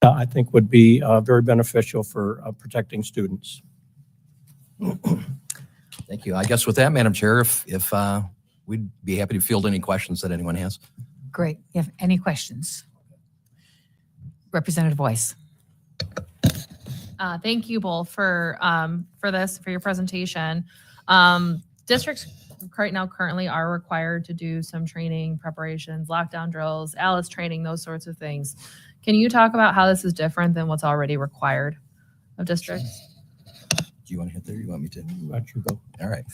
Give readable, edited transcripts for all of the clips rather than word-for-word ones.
I think would be very beneficial for protecting students. Thank you. I guess with that, Madam Chair, if we'd be happy to field any questions that anyone has. Great. You have any questions? Representative Weiss. Thank you both for your presentation. Districts right now currently are required to do some training preparations, lockdown drills, ALICE training, those sorts of things. Can you talk about how this is different than what's already required of districts? Do you want to hit there? You want me to? Let you go. All right.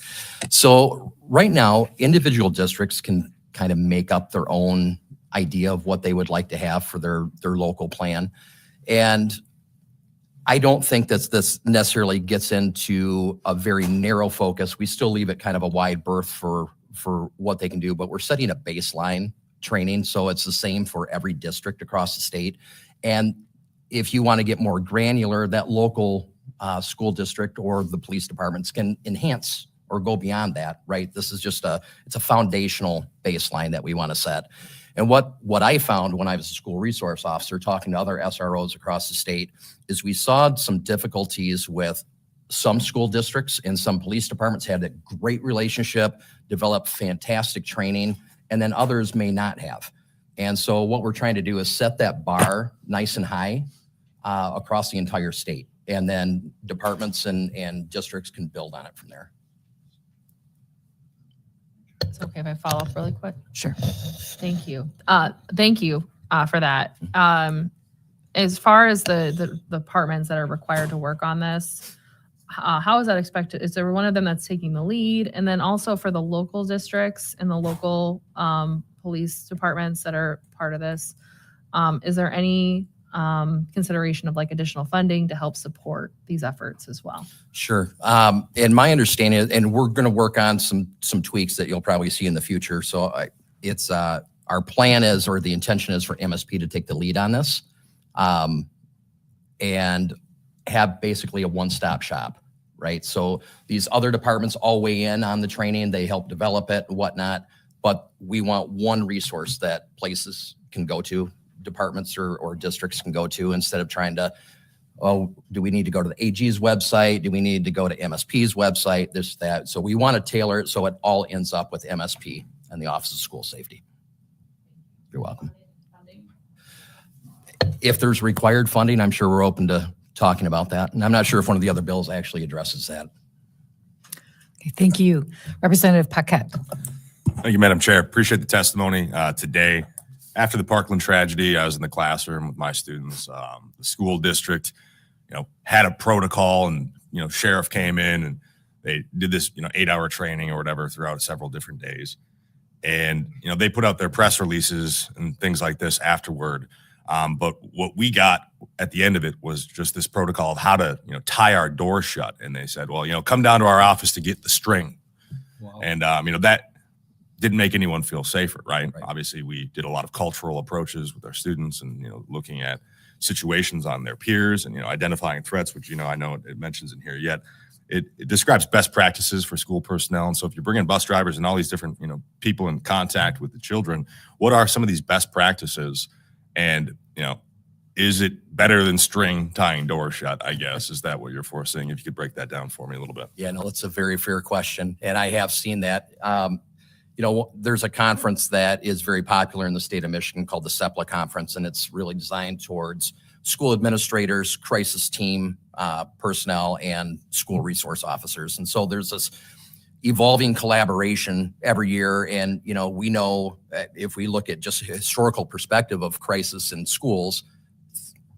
So right now, individual districts can kind of make up their own idea of what they would like to have for their local plan. And I don't think that this necessarily gets into a very narrow focus. We still leave it kind of a wide berth for what they can do, but we're setting a baseline training. So it's the same for every district across the state. And if you want to get more granular, that local school district or the police departments can enhance or go beyond that, right? This is just it's a foundational baseline that we want to set. And what I found when I was a school resource officer talking to other SROs across the state is we saw some difficulties with some school districts and some police departments had a great relationship, developed fantastic training, and then others may not have. And so what we're trying to do is set that bar nice and high across the entire state. And then departments and districts can build on it from there. It's okay if I follow up really quick. Sure. Thank you. Thank you for that. As far as the departments that are required to work on this, how is that expected? Is there one of them that's taking the lead? And then also for the local districts and the local police departments that are part of this, is there any consideration of like additional funding to help support these efforts as well? Sure. And my understanding, and we're going to work on some tweaks that you'll probably see in the future. So it's our plan is, or the intention is for MSP to take the lead on this and have basically a one-stop shop, right? So these other departments all weigh in on the training. They help develop it and whatnot, but we want one resource that places can go to, departments or districts can go to, instead of trying to, oh, do we need to go to the AG's website? Do we need to go to MSP's website? This, that. So we want to tailor it so it all ends up with MSP and the Office of School Safety. You're welcome. If there's required funding, I'm sure we're open to talking about that. And I'm not sure if one of the other bills actually addresses that. Okay, thank you. Representative Paquette. Thank you, Madam Chair. Appreciate the testimony today. After the Parkland tragedy, I was in the classroom with my students. The school district, had a protocol, and sheriff came in and they did this, 8-hour training or whatever throughout several different days. And they put out their press releases and things like this afterward. But what we got at the end of it was just this protocol of how to, tie our door shut. And they said, well, come down to our office to get the string. Wow. And that didn't make anyone feel safer, right? Obviously, we did a lot of cultural approaches with our students and, looking at situations on their peers and, identifying threats, which, I know it mentions in here yet. It describes best practices for school personnel. And so if you're bringing bus drivers and all these different, people in contact with the children, what are some of these best practices? And, is it better than string tying doors shut, I guess? Is that what you're foreseeing? If you could break that down for me a little bit. Yeah, no, it's a very fair question. And I have seen that. There's a conference that is very popular in the state of Michigan called the SEPLA conference, and it's really designed towards school administrators, crisis team personnel, and school resource officers. And so there's this evolving collaboration every year. And, we know if we look at just a historical perspective of crisis in schools,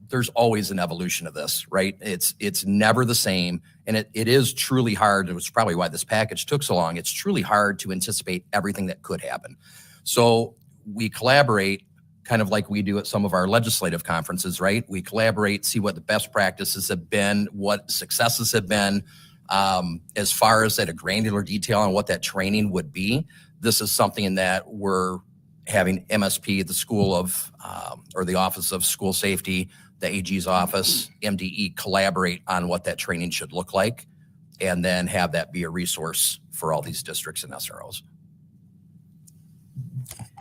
there's always an evolution of this, right? It's never the same. And it is truly hard. It was probably why this package took so long. It's truly hard to anticipate everything that could happen. So we collaborate kind of like we do at some of our legislative conferences, right? We collaborate, see what the best practices have been, what successes have been, as far as at a granular detail on what that training would be. This is something that we're having MSP, the School of, or the Office of School Safety, the AG's office, MDE, collaborate on what that training should look like, and then have that be a resource for all these districts and SROs.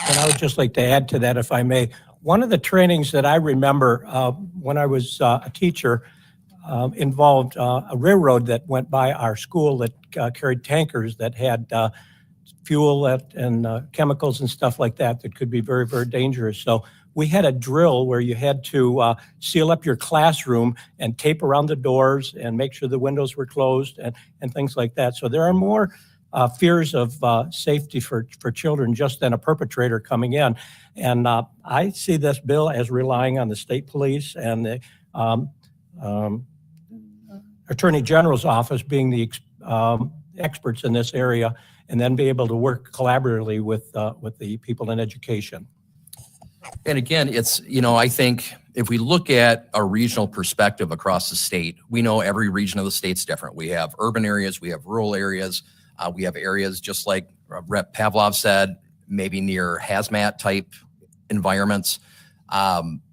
And I would just like to add to that, if I may, One of the trainings that I remember when I was a teacher involved a railroad that went by our school that carried tankers that had fuel and chemicals and stuff like that that could be very, very dangerous. So we had a drill where you had to seal up your classroom and tape around the doors and make sure the windows were closed and things like that. So there are more fears of safety for children just than a perpetrator coming in. And I see this bill as relying on the state police and the Attorney General's office being the experts in this area, and then be able to work collaboratively with the people in education. And again, it's, you know, I think if we look at a regional perspective across the state, we know every region of the state's different. We have urban areas, we have rural areas, we have areas just like Rep. Pavlov said, maybe near hazmat type environments.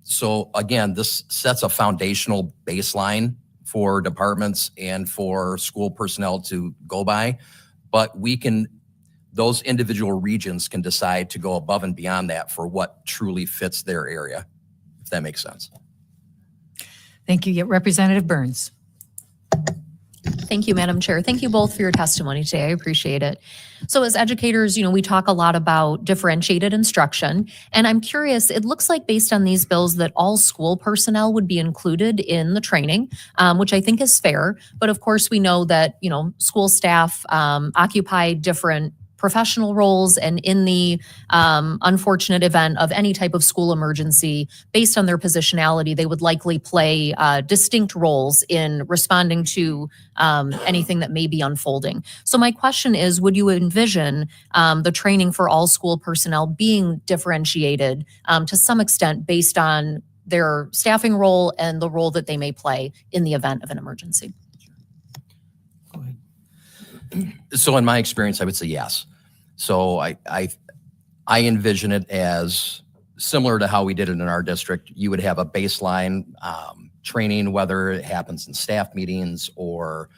So again, this sets a foundational baseline for departments and for school personnel to go by. But those individual regions can decide to go above and beyond that for what truly fits their area, if that makes sense. Thank you. Yeah, Representative Burns. Thank you, Madam Chair. Thank you both for your testimony today. I appreciate it. So as educators, you know, we talk a lot about differentiated instruction, and I'm curious, it looks like based on these bills that all school personnel would be included in the training, which I think is fair. But of course, we know that, you know, school staff occupy different professional roles, and in the unfortunate event of any type of school emergency, based on their positionality, they would likely play distinct roles in responding to anything that may be unfolding. So my question is, would you envision the training for all school personnel being differentiated to some extent based on their staffing role and the role that they may play in the event of an emergency? So in my experience, I would say yes. So I envision it as similar to how we did it in our district. You would have a baseline training, whether it happens in staff meetings or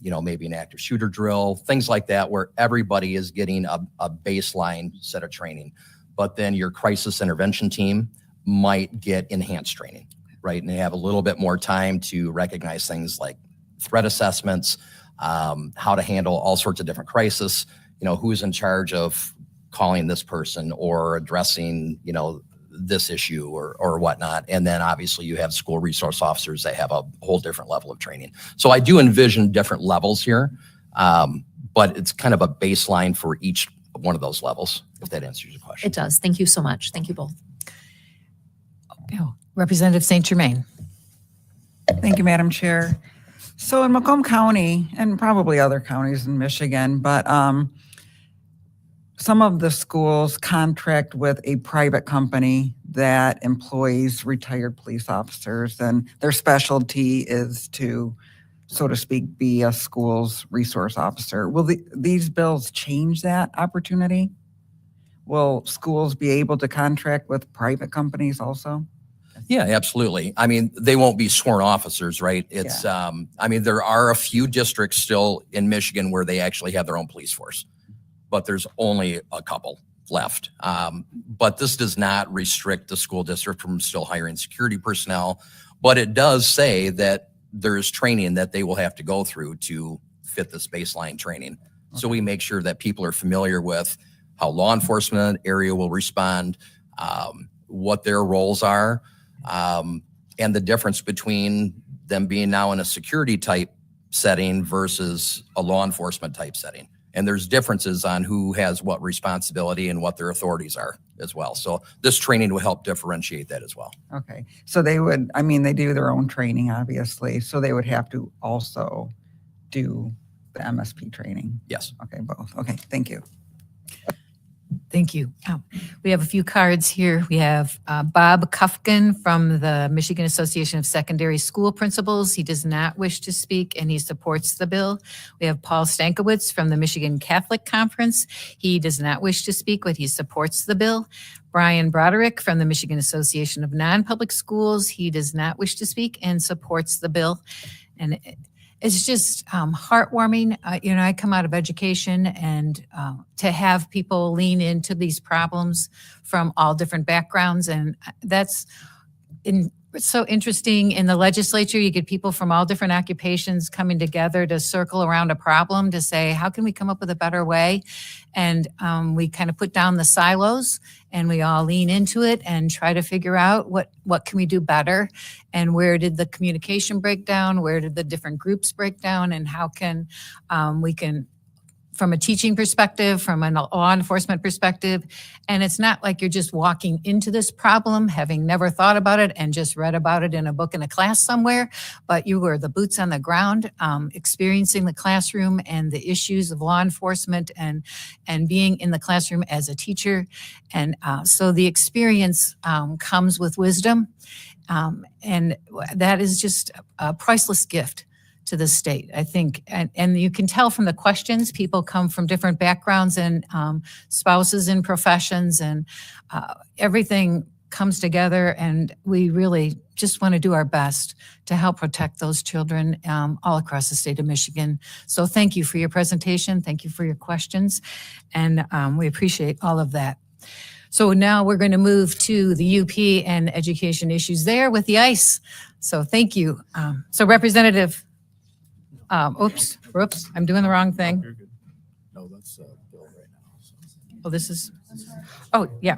you know, maybe an active shooter drill, things like that, where everybody is getting a baseline set of training. But then your crisis intervention team might get enhanced training, right? And they have a little bit more time to recognize things like threat assessments, how to handle all sorts of different crises, you know, who's in charge of calling this person or addressing, you know, this issue or whatnot. And then obviously you have school resource officers that have a whole different level of training. So I do envision different levels here, but it's kind of a baseline for each one of those levels, if that answers your question. It does. Thank you so much. Thank you both. Oh, Representative St. Germain. Thank you, Madam Chair. So in Macomb County, and probably other counties in Michigan, but some of the schools contract with a private company that employs retired police officers, and their specialty is to, so to speak, be a school's resource officer. Will these bills change that opportunity? Will schools be able to contract with private companies also? Yeah, absolutely. I mean, they won't be sworn officers, right? It's, I mean, there are a few districts still in Michigan where they actually have their own police force, but there's only a couple left. But this does not restrict the school district from still hiring security personnel, but it does say that there's training that they will have to go through to fit this baseline training. Okay. So we make sure that people are familiar with how law enforcement area will respond, what their roles are, and the difference between them being now in a security type setting versus a law enforcement type setting. And there's differences on who has what responsibility and what their authorities are as well. So this training will help differentiate that as well. Okay. So they would, I mean, they do their own training, obviously. So they would have to also do the MSP training. Yes. Okay, both. Okay, thank you. Thank you. We have a few cards here. We have Bob Kufkin from the Michigan Association of Secondary School Principals. He does not wish to speak and he supports the bill. We have Paul Stankiewicz from the Michigan Catholic Conference. He does not wish to speak, but he supports the bill. Brian Broderick from the Michigan Association of Non-Public Schools. He does not wish to speak and supports the bill. And it's just heartwarming. I come out of education, and to have people lean into these problems from all different backgrounds, and that's it's so interesting. In the legislature, you get people from all different occupations coming together to circle around a problem to say, how can we come up with a better way? And we kind of put down the silos, and we all lean into it and try to figure out what can we do better, and where did the communication break down, where did the different groups break down, and how can we can, from a teaching perspective, from a law enforcement perspective. And it's not like you're just walking into this problem, having never thought about it and just read about it in a book in a class somewhere, but you were the boots on the ground, experiencing the classroom and the issues of law enforcement and being in the classroom as a teacher. And so the experience comes with wisdom. And that is just a priceless gift to the state, I think. And you can tell from the questions, people come from different backgrounds and spouses and professions, and everything comes together. And we really just want to do our best to help protect those children all across the state of Michigan. So thank you for your presentation. Thank you for your questions. And we appreciate all of that. So now we're going to move to the UP and education issues there with the ICE. So thank you. So Representative, oops, I'm doing the wrong thing. No, that's Bill right now. Oh, this is, oh, yeah.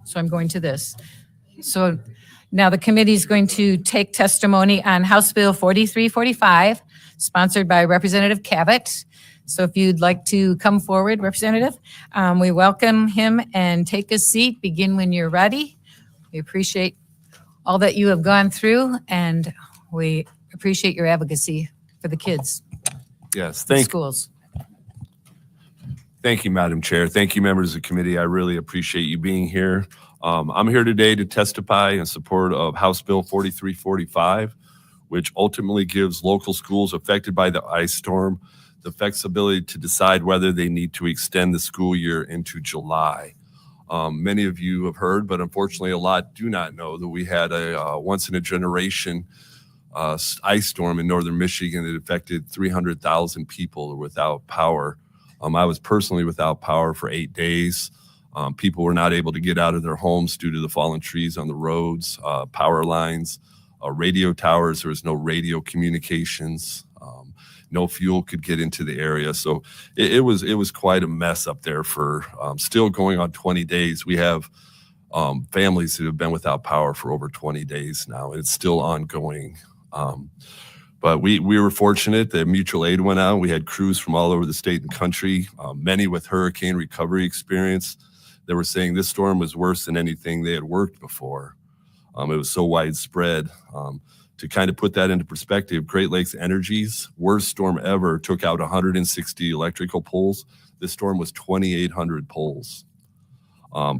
So I'm going to this. So now the committee is going to take testimony on House Bill 4345, sponsored by Representative Cavett. So if you'd like to come forward, Representative, we welcome him, and take a seat. Begin when you're ready. We appreciate all that you have gone through, and we appreciate your advocacy for the kids Yes, in schools. thank you, Madam Chair. Thank you, members of the committee. I really appreciate you being here. I'm here today to testify in support of House Bill 4345, which ultimately gives local schools affected by the ice storm the flexibility to decide whether they need to extend the school year into July. Many of you have heard, but unfortunately a lot do not know, that we had a once-in-a-generation ice storm in northern Michigan that affected 300,000 people without power. I was personally without power for 8 days. People were not able to get out of their homes due to the fallen trees on the roads, power lines, radio towers. There was no radio communications. No fuel could get into the area. So it was quite a mess up there for still going on 20 days. We have families that have been without power for over 20 days now. It's still ongoing. But we were fortunate that mutual aid went out. We had crews from all over the state and country, many with hurricane recovery experience. They were saying this storm was worse than anything they had worked before. It was so widespread. To kind of put that into perspective, Great Lakes Energy's worst storm ever took out 160 electrical poles. This storm was 2,800 poles.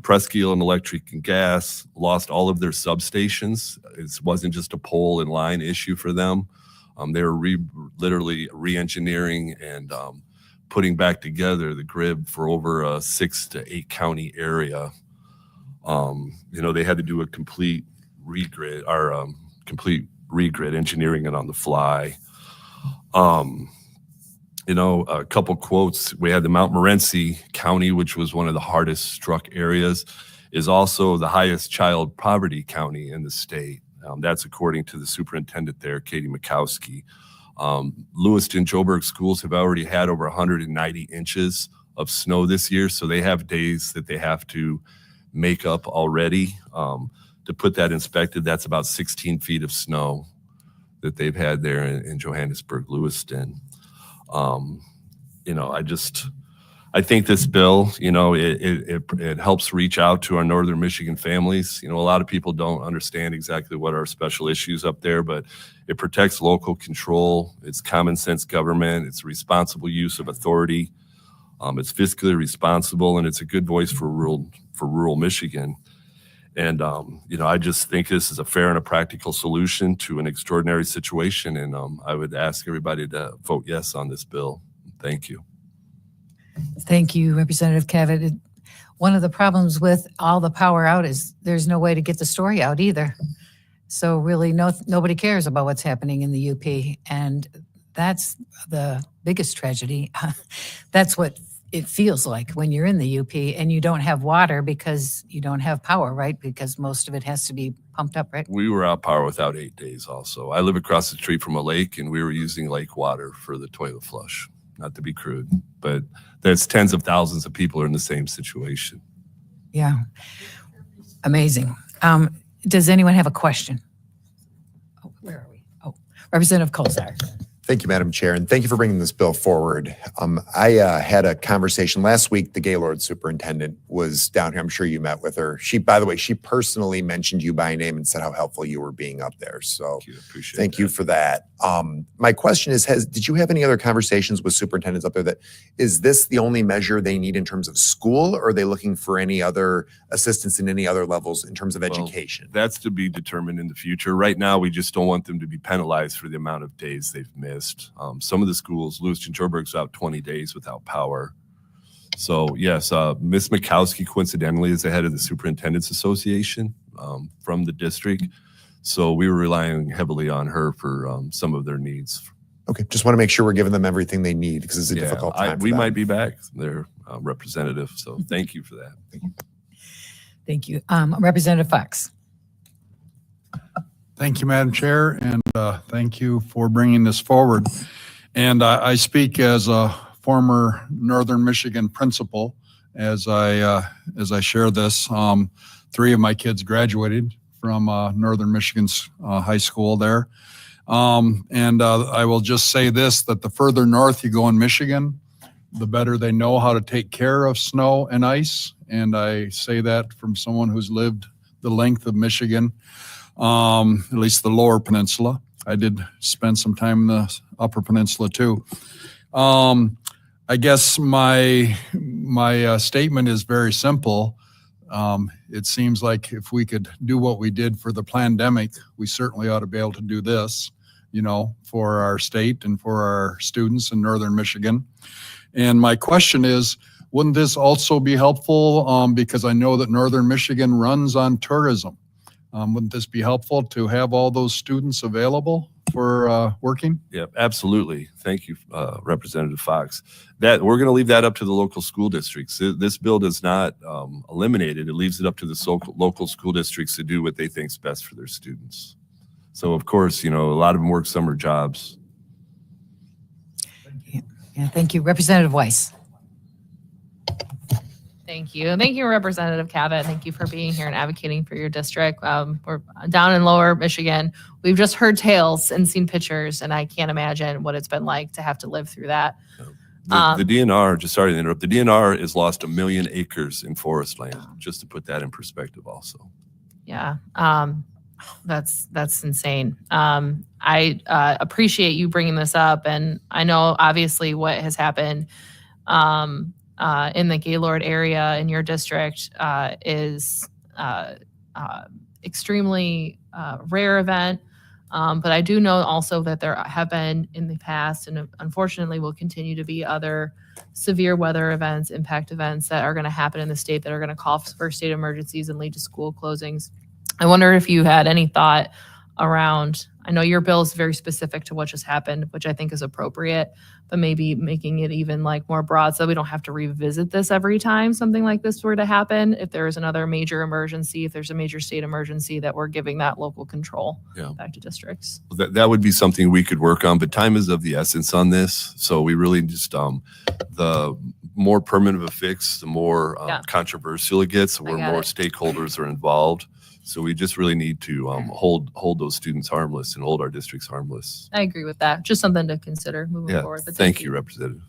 Presque Isle and Electric and Gas lost all of their substations. It wasn't just a pole and line issue for them. They were literally re-engineering and putting back together the grid for over a 6 to 8 county area. They had to do a complete regrid, engineering it on the fly. A couple quotes. We had the Mount Morency County, which was one of the hardest struck areas, is also the highest child poverty county in the state. That's according to the superintendent there, Katie Mikowski. Lewiston, Joburg schools have already had over 190 inches of snow this year, so they have days that they have to make up already. To put that in perspective, that's about 16 feet of snow that they've had there in Johannesburg, Lewiston. I think this bill, it helps reach out to our northern Michigan families. A lot of people don't understand exactly what are special issues up there, but it protects local control. It's common sense government. It's responsible use of authority. It's fiscally responsible, and it's a good voice for rural Michigan. And, I just think this is a fair and a practical solution to an extraordinary situation. And I would ask everybody to vote yes on this bill. Thank you. Thank you, Representative Cavett. One of the problems with all the power out is there's no way to get the story out either. So really nobody cares about what's happening in the UP. And that's the biggest tragedy. That's what it feels like when you're in the UP and you don't have water because you don't have power, right? Because most of it has to be pumped up, right? We were out power without 8 days also. I live across the street from a lake and we were using lake water for the toilet flush. Not to be crude, but there's tens of thousands of people are in the same situation. Yeah. Amazing. Does anyone have a question? Oh, where are we? Oh, Representative Colzar. Thank you, Madam Chair, and thank you for bringing this bill forward. I had a conversation last week. The Gaylord superintendent was down here. I'm sure you met with her. By the way, she personally mentioned you by name and said how helpful you were being up there. So thank you for that. My question is, did you have any other conversations with superintendents up there is this the only measure they need in terms of school, or are they looking for any other assistance in any other levels in terms of education? That's to be determined in the future. Right now, we just don't want them to be penalized for the amount of days they've missed. Some of the schools, Lewiston Joburg's out 20 days without power. So yes, Ms. Mikowski coincidentally is the head of the Superintendents Association from the district. So we were relying heavily on her for some of their needs. Okay, just want to make sure we're giving them everything they need because it's a difficult time. We might be back, their representative. So thank you for that. Thank you. Representative Fox. Thank you, Madam Chair, and thank you for bringing this forward. And I speak as a former Northern Michigan principal as I share this. 3 of my kids graduated from Northern Michigan's high school there. And I will just say this, that the further north you go in Michigan, the better they know how to take care of snow and ice. And I say that from someone who's lived the length of Michigan. At least the lower peninsula. I did spend some time in the upper peninsula too. I guess my statement is very simple. It seems like if we could do what we did for the pandemic, we certainly ought to be able to do this, for our state and for our students in Northern Michigan. And my question is, wouldn't this also be helpful? Because I know that Northern Michigan runs on tourism. Wouldn't this be helpful to have all those students available for working? Yeah, absolutely. Thank you, Representative Fox. That we're going to leave that up to the local school districts. This bill does not eliminate it. It leaves it up to the local school districts to do what they think is best for their students. So, of course, a lot of them work summer jobs. Yeah, thank you. Representative Weiss. Thank you. Thank you, Representative Cabot. Thank you for being here and advocating for your district. We're down in Lower Michigan. We've just heard tales and seen pictures, and I can't imagine what it's been like to have to live through that. The DNR, just sorry to interrupt, the DNR has lost 1 million acres in forest land, just to put that in perspective also. Yeah, that's insane. I appreciate you bringing this up, and I know obviously what has happened in the Gaylord area in your district is extremely rare event. But I do know also that there have been in the past, and unfortunately will continue to be, other severe weather events, impact events that are going to happen in the state that are going to call for state emergencies and lead to school closings. I wonder if you had any thought around, I know your bill is very specific to what just happened, which I think is appropriate, but maybe making it even more broad so we don't have to revisit this every time something like this were to happen. If there is another major emergency, if there's a major state emergency, that we're giving that local control back to districts. That would be something we could work on, but time is of the essence on this. So we really just, the more permanent of a fix, the more controversial it gets, where more stakeholders are involved. So we just really need to hold those students harmless and hold our districts harmless. I agree with that. Just something to consider moving forward. But thank you, Representative.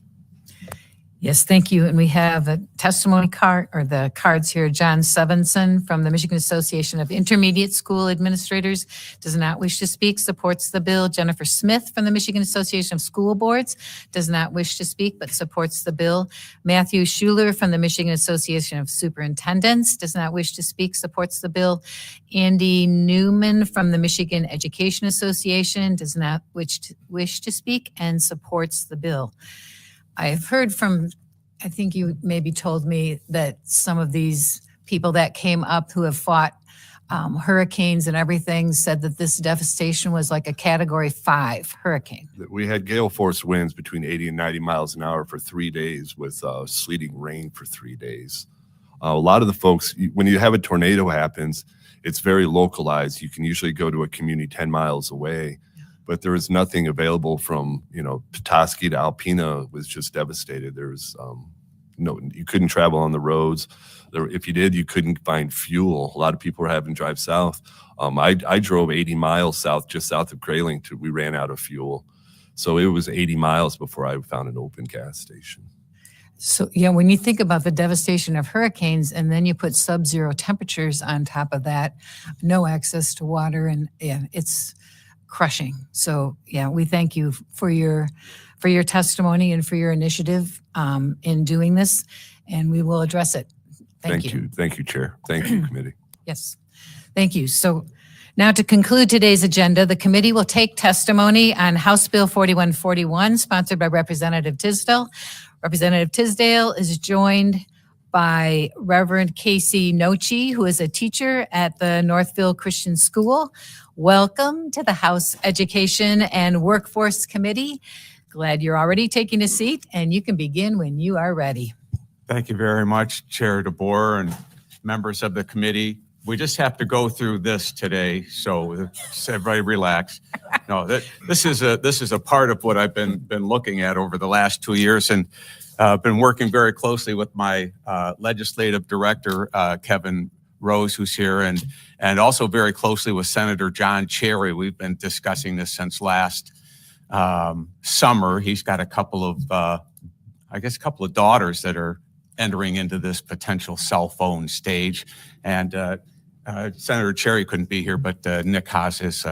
Yes, thank you. And we have a testimony card, or the cards here. John Sevenson from the Michigan Association of Intermediate School Administrators does not wish to speak, supports the bill. Jennifer Smith from the Michigan Association of School Boards does not wish to speak, but supports the bill. Matthew Schuler from the Michigan Association of Superintendents does not wish to speak, supports the bill. Andy Newman from the Michigan Education Association does not wish to speak and supports the bill. I've heard from, I think you maybe told me that some of these people that came up who have fought hurricanes and everything, said that this devastation was like a Category 5 hurricane. We had gale force winds between 80 and 90 miles an hour for 3 days with sleeting rain for 3 days. A lot of the folks, when you have a tornado happens, it's very localized. You can usually go to a community 10 miles away, but there was nothing available from, Petoskey to Alpena was just devastated. There was you couldn't travel on the roads. If you did, you couldn't find fuel. A lot of people were having to drive south. I drove 80 miles south, just south of Grayling, we ran out of fuel. So it was 80 miles before I found an open gas station. So, yeah, when you think about the devastation of hurricanes and then you put sub-zero temperatures on top of that, no access to water, and it's crushing. So, yeah, we thank you for your testimony and for your initiative in doing this, and we will address it. Thank you. Thank you, Chair. Thank you, committee. Yes, thank you. So now to conclude today's agenda, the committee will take testimony on House Bill 4141, sponsored by Representative Tisdale. Representative Tisdale is joined by Reverend Casey Nochi, who is a teacher at the Northville Christian School. Welcome to the House Education and Workforce Committee. Glad you're already taking a seat, and you can begin when you are ready. Thank you very much, Chair DeBoer and members of the committee. We just have to go through this today, so everybody relax. No, this is a part of what I've been looking at over the last 2 years, and been working very closely with my legislative director, Kevin Rose, who's here, and also very closely with Senator John Cherry. We've been discussing this since last summer. He's got a couple of daughters that are entering into this potential cell phone stage, and Senator Cherry couldn't be here, but Nick Haas, his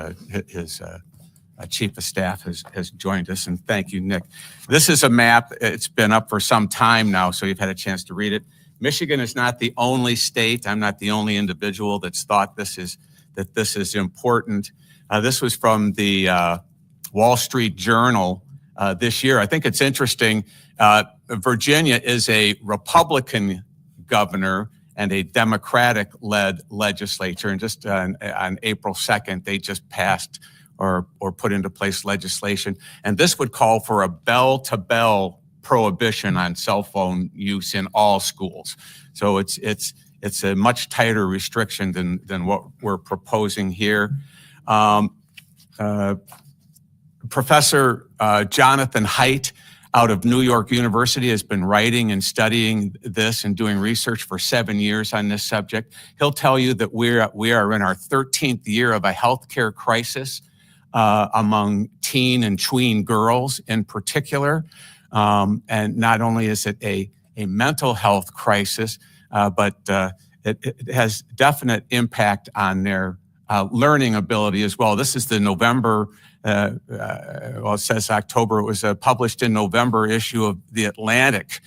chief of staff, has joined us, and thank you, Nick. This is a map. It's been up for some time now, so you've had a chance to read it. Michigan is not the only state. I'm not the only individual that's thought this is important. This was from the Wall Street Journal this year. I think it's interesting. Virginia is a Republican governor and a Democratic-led legislature. And just on April 2nd, they just passed or put into place legislation. And this would call for a bell-to-bell prohibition on cell phone use in all schools. So it's a much tighter restriction than what we're proposing here. Professor Jonathan Haidt out of New York University has been writing and studying this and doing research for 7 years on this subject. He'll tell you that we are in our 13th year of a healthcare crisis among teen and tween girls in particular. And not only is it a mental health crisis, but it has definite impact on their learning ability as well. This is the November, it says October, it was a published in November issue of The Atlantic.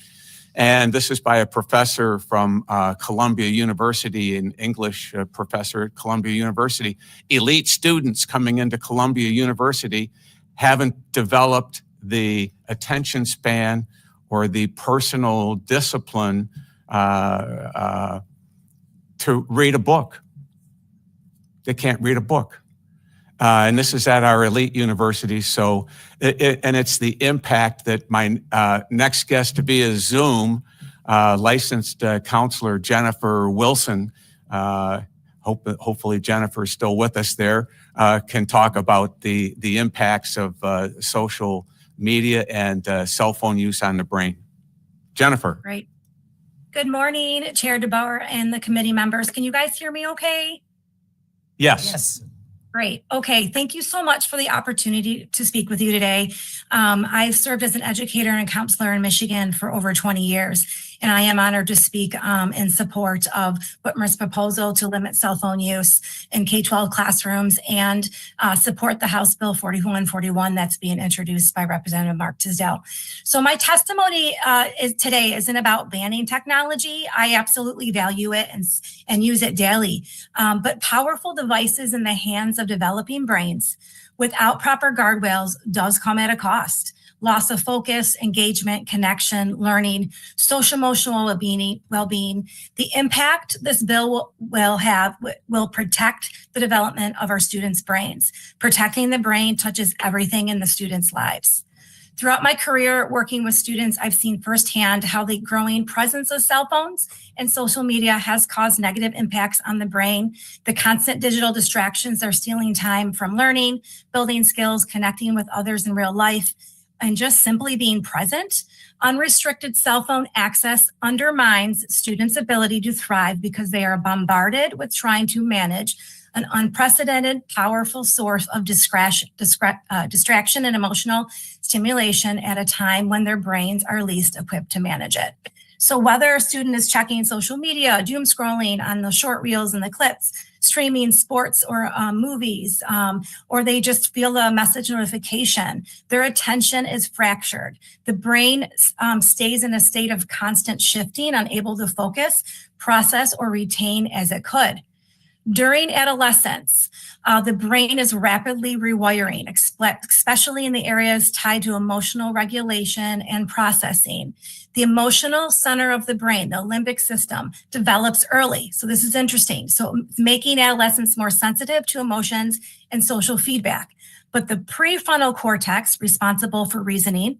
And this is by a professor from Columbia University, an English professor at Columbia University. Elite students coming into Columbia University haven't developed the attention span or the personal discipline to read a book. They can't read a book. And this is at our elite university. So, it's the impact that my next guest to be is Zoom, licensed counselor Jennifer Wilson. Hopefully Jennifer is still with us there, can talk about the impacts of social media and cell phone use on the brain. Jennifer. Right. Good morning, Chair DeBoer and the committee members. Can you guys hear me okay? Yes. Great. Okay. Thank you so much for the opportunity to speak with you today. I've served as an educator and counselor in Michigan for over 20 years, and I am honored to speak in support of Whitmer's proposal to limit cell phone use in K-12 classrooms and support the House Bill 4141 that's being introduced by Representative Mark Tisdale. So my testimony today isn't about banning technology. I absolutely value it and use it daily. But powerful devices in the hands of developing brains without proper guardrails does come at a cost. loss of focus, engagement, connection, learning, social emotional well-being. The impact this bill will protect the development of our students' brains. Protecting the brain touches everything in the students' lives. Throughout my career working with students, I've seen firsthand how the growing presence of cell phones and social media has caused negative impacts on the brain. The constant digital distractions are stealing time from learning, building skills, connecting with others in real life, and just simply being present. Unrestricted cell phone access undermines students' ability to thrive because they are bombarded with trying to manage an unprecedented, powerful source of distraction and emotional stimulation at a time when their brains are least equipped to manage it. So whether a student is checking social media, doom scrolling on the short reels and the clips, streaming sports or movies, or they just feel a message notification, their attention is fractured. The brain stays in a state of constant shifting, unable to focus, process, or retain as it could. During adolescence, the brain is rapidly rewiring, especially in the areas tied to emotional regulation and processing. The emotional center of the brain, the limbic system, develops early. So this is interesting. So making adolescents more sensitive to emotions and social feedback. But the prefrontal cortex, responsible for reasoning,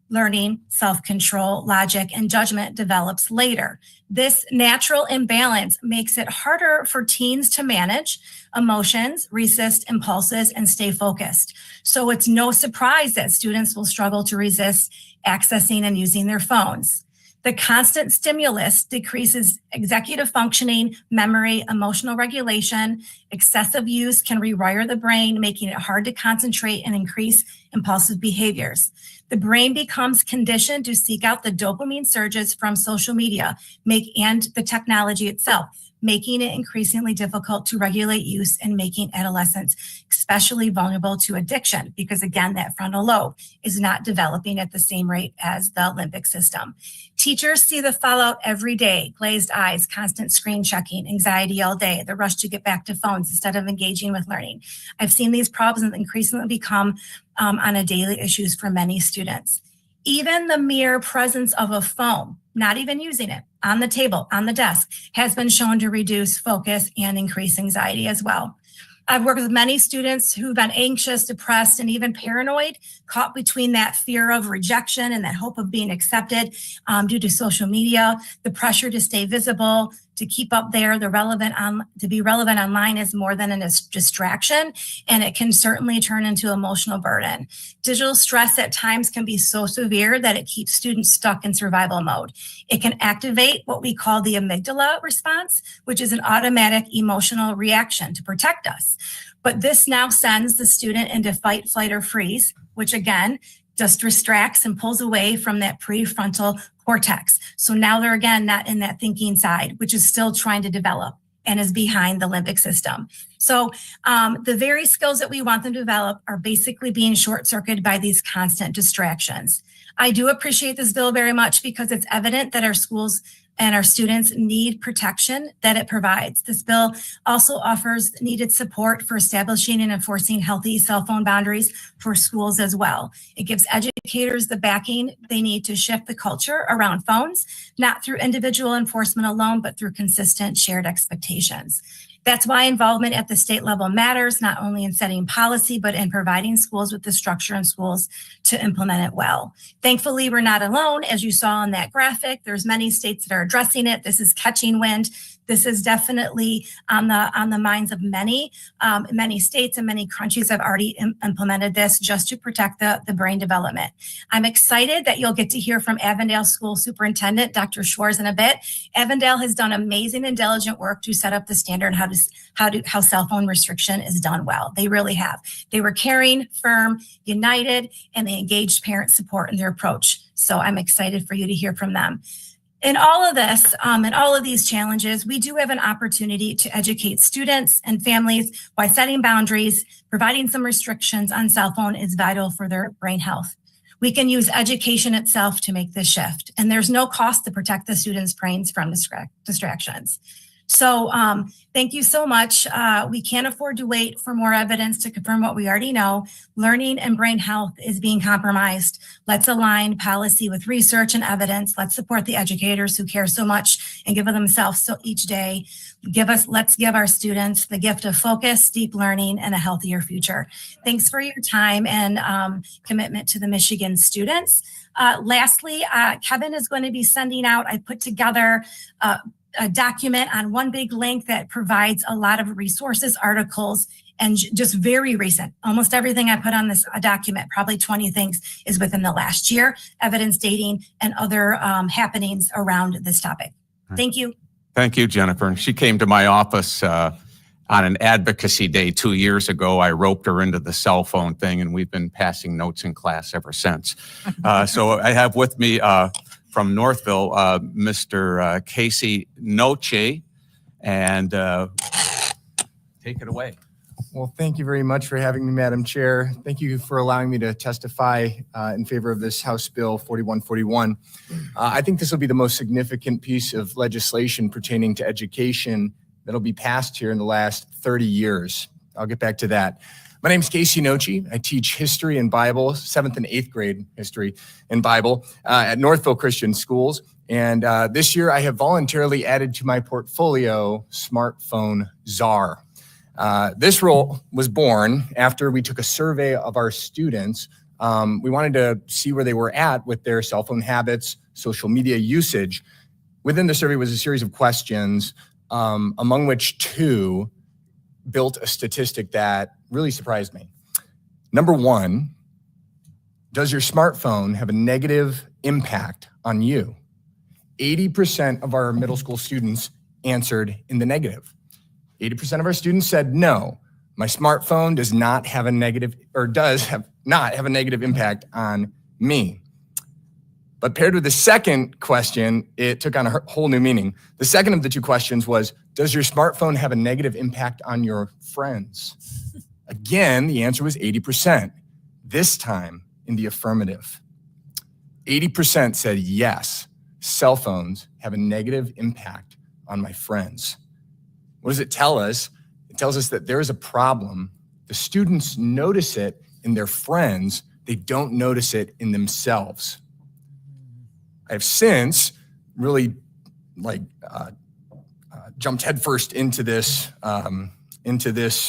learning, self-control, logic, and judgment, develops later. This natural imbalance makes it harder for teens to manage emotions, resist impulses, and stay focused. So it's no surprise that students will struggle to resist accessing and using their phones. The constant stimulus decreases executive functioning, memory, emotional regulation. Excessive use can rewire the brain, making it hard to concentrate and increase impulsive behaviors. The brain becomes conditioned to seek out the dopamine surges from social media and the technology itself, making it increasingly difficult to regulate use and making adolescents especially vulnerable to addiction because, again, that frontal lobe is not developing at the same rate as the limbic system. Teachers see the fallout every day: glazed eyes, constant screen checking, anxiety all day, the rush to get back to phones instead of engaging with learning. I've seen these problems increasingly become on a daily issues for many students. Even the mere presence of a phone, not even using it, on the table, on the desk, has been shown to reduce focus and increase anxiety as well. I've worked with many students who've been anxious, depressed, and even paranoid, caught between that fear of rejection and that hope of being accepted due to social media, the pressure to stay visible, to keep up there, to be relevant online is more than a distraction, and it can certainly turn into emotional burden. Digital stress at times can be so severe that it keeps students stuck in survival mode. It can activate what we call the amygdala response, which is an automatic emotional reaction to protect us. But this now sends the student into fight, flight, or freeze, which again, just distracts and pulls away from that prefrontal cortex. So now they're again not in that thinking side, which is still trying to develop and is behind the limbic system. So the very skills that we want them to develop are basically being short-circuited by these constant distractions. I do appreciate this bill very much because it's evident that our schools and our students need protection that it provides. This bill also offers needed support for establishing and enforcing healthy cell phone boundaries for schools as well. It gives educators the backing they need to shift the culture around phones, not through individual enforcement alone, but through consistent shared expectations. That's why involvement at the state level matters, not only in setting policy, but in providing schools with the structure in schools to implement it well. Thankfully, we're not alone. As you saw in that graphic, there's many states that are addressing it. This is catching wind. This is definitely on the minds of many states, and many countries have already implemented this just to protect the brain development. I'm excited that you'll get to hear from Avondale School Superintendent, Dr. Schwartz, in a bit. Avondale has done amazing and diligent work to set up the standard how cell phone restriction is done well. They really have. They were caring, firm, united, and they engaged parent support in their approach. So I'm excited for you to hear from them. In all of this, and all of these challenges, we do have an opportunity to educate students and families why setting boundaries, providing some restrictions on cell phone is vital for their brain health. We can use education itself to make this shift, and there's no cost to protect the students' brains from distractions. So thank you so much. We can't afford to wait for more evidence to confirm what we already know. Learning and brain health is being compromised. Let's align policy with research and evidence. Let's support the educators who care so much and give of themselves so each day. Let's give our students the gift of focus, deep learning, and a healthier future. Thanks for your time and commitment to the Michigan students. Lastly, Kevin is going to be sending out, I put together a document on one big link that provides a lot of resources, articles, and just very recent. Almost everything I put on this document, probably 20 things, is within the last year, evidence dating and other happenings around this topic. Thank you. Thank you, Jennifer. She came to my office on an advocacy day 2 years ago. I roped her into the cell phone thing, and we've been passing notes in class ever since. So I have with me from Northville, Mr. Casey Noce, and take it away. Well, thank you very much for having me, Madam Chair. Thank you for allowing me to testify in favor of this House Bill 4141. I think this will be the most significant piece of legislation pertaining to education that'll be passed here in the last 30 years. I'll get back to that. My name is Casey Noce. I teach history and Bible, 7th and 8th grade history and Bible at Northville Christian Schools. And this year I have voluntarily added to my portfolio Smartphone Czar. This role was born after we took a survey of our students. We wanted to see where they were at with their cell phone habits, social media usage. Within the survey was a series of questions, among which 2 built a statistic that really surprised me. Number 1, does your smartphone have a negative impact on you? 80% of our middle school students answered in the negative. 80% of our students said, no, my smartphone does not have a negative, or does have not have a negative impact on me. But paired with the second question, it took on a whole new meaning. The second of the 2 questions was, does your smartphone have a negative impact on your friends? Again, the answer was 80%, this time in the affirmative. 80% said, yes, cell phones have a negative impact on my friends. What does it tell us? It tells us that there is a problem. The students notice it in their friends. They don't notice it in themselves. I've since really jumped headfirst into this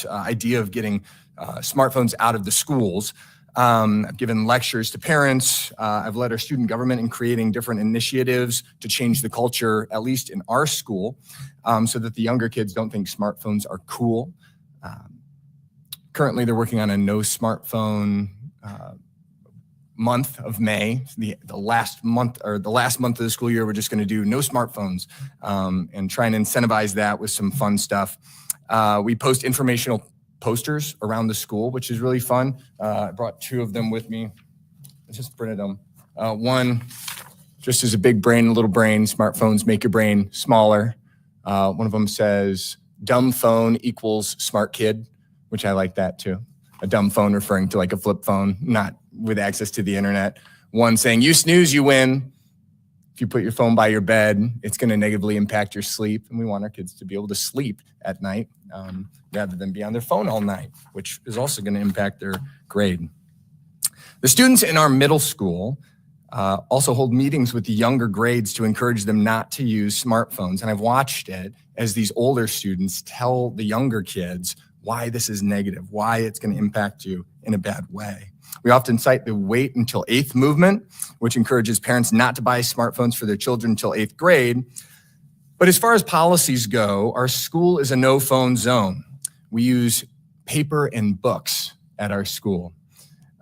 idea of getting smartphones out of the schools. I've given lectures to parents. I've led our student government in creating different initiatives to change the culture, at least in our school, so that the younger kids don't think smartphones are cool. Currently, they're working on a no smartphone month of May. The last month of the school year, we're just going to do no smartphones and try and incentivize that with some fun stuff. We post informational posters around the school, which is really fun. I brought 2 of them with me. I just printed them. One, just as a big brain, a little brain, smartphones make your brain smaller. One of them says, dumb phone equals smart kid, which I like that too. A dumb phone referring to like a flip phone, not with access to the internet. One saying, you snooze, you win. If you put your phone by your bed, it's going to negatively impact your sleep. And we want our kids to be able to sleep at night rather than be on their phone all night, which is also going to impact their grade. The students in our middle school also hold meetings with the younger grades to encourage them not to use smartphones. And I've watched it as these older students tell the younger kids why this is negative, why it's going to impact you in a bad way. We often cite the wait until 8th movement, which encourages parents not to buy smartphones for their children until 8th grade. But as far as policies go, our school is a no phone zone. We use paper and books at our school.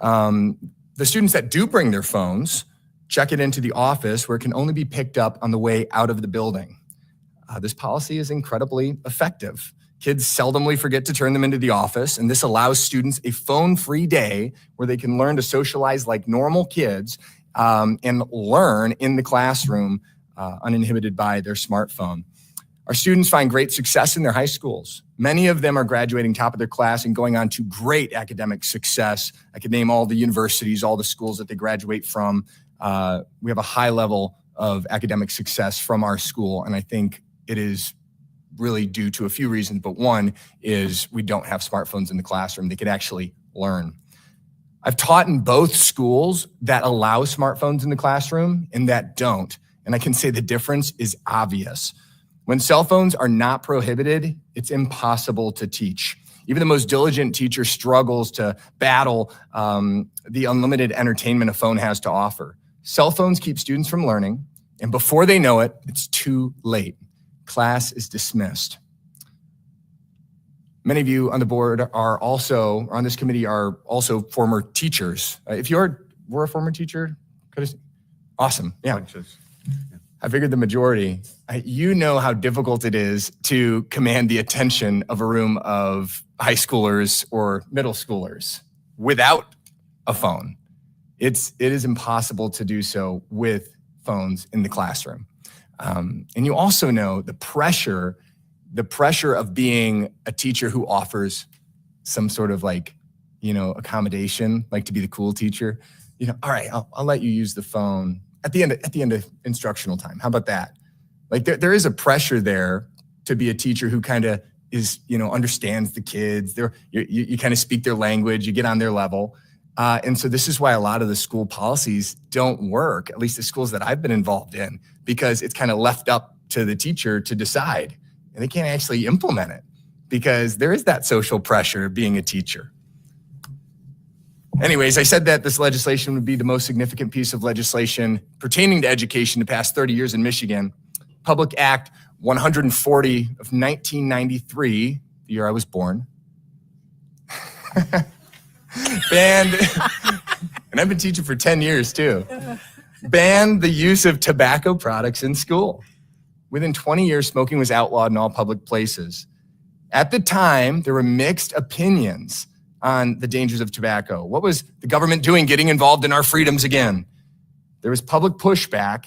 The students that do bring their phones check it into the office where it can only be picked up on the way out of the building. This policy is incredibly effective. Kids seldomly forget to turn them into the office, and this allows students a phone-free day where they can learn to socialize like normal kids and learn in the classroom uninhibited by their smartphone. Our students find great success in their high schools. Many of them are graduating top of their class and going on to great academic success. I could name all the universities, all the schools that they graduate from. We have a high level of academic success from our school, and I think it is really due to a few reasons, but one is we don't have smartphones in the classroom. They could actually learn. I've taught in both schools that allow smartphones in the classroom and that don't. And I can say the difference is obvious. When cell phones are not prohibited, it's impossible to teach. Even the most diligent teacher struggles to battle the unlimited entertainment a phone has to offer. Cell phones keep students from learning, and before they know it, it's too late. Class is dismissed. Many of you on the board are also, or on this committee, are also former teachers. If were a former teacher, awesome. Yeah. I figured the majority. You know how difficult it is to command the attention of a room of high schoolers or middle schoolers without a phone. It is impossible to do so with phones in the classroom. And you also know the pressure of being a teacher who offers some sort of accommodation, like to be the cool teacher. All right, I'll let you use the phone at the end of instructional time. How about that? Like there is a pressure there to be a teacher who kind of is, understands the kids. You kind of speak their language, you get on their level. And so this is why a lot of the school policies don't work, at least the schools that I've been involved in, because it's kind of left up to the teacher to decide. And they can't actually implement it because there is that social pressure of being a teacher. Anyways, I said that this legislation would be the most significant piece of legislation pertaining to education the past 30 years in Michigan. Public Act 140 of 1993, the year I was born, banned, and I've been teaching for 10 years too, banned the use of tobacco products in school. Within 20 years, smoking was outlawed in all public places. At the time, there were mixed opinions on the dangers of tobacco. What was the government doing getting involved in our freedoms again? There was public pushback,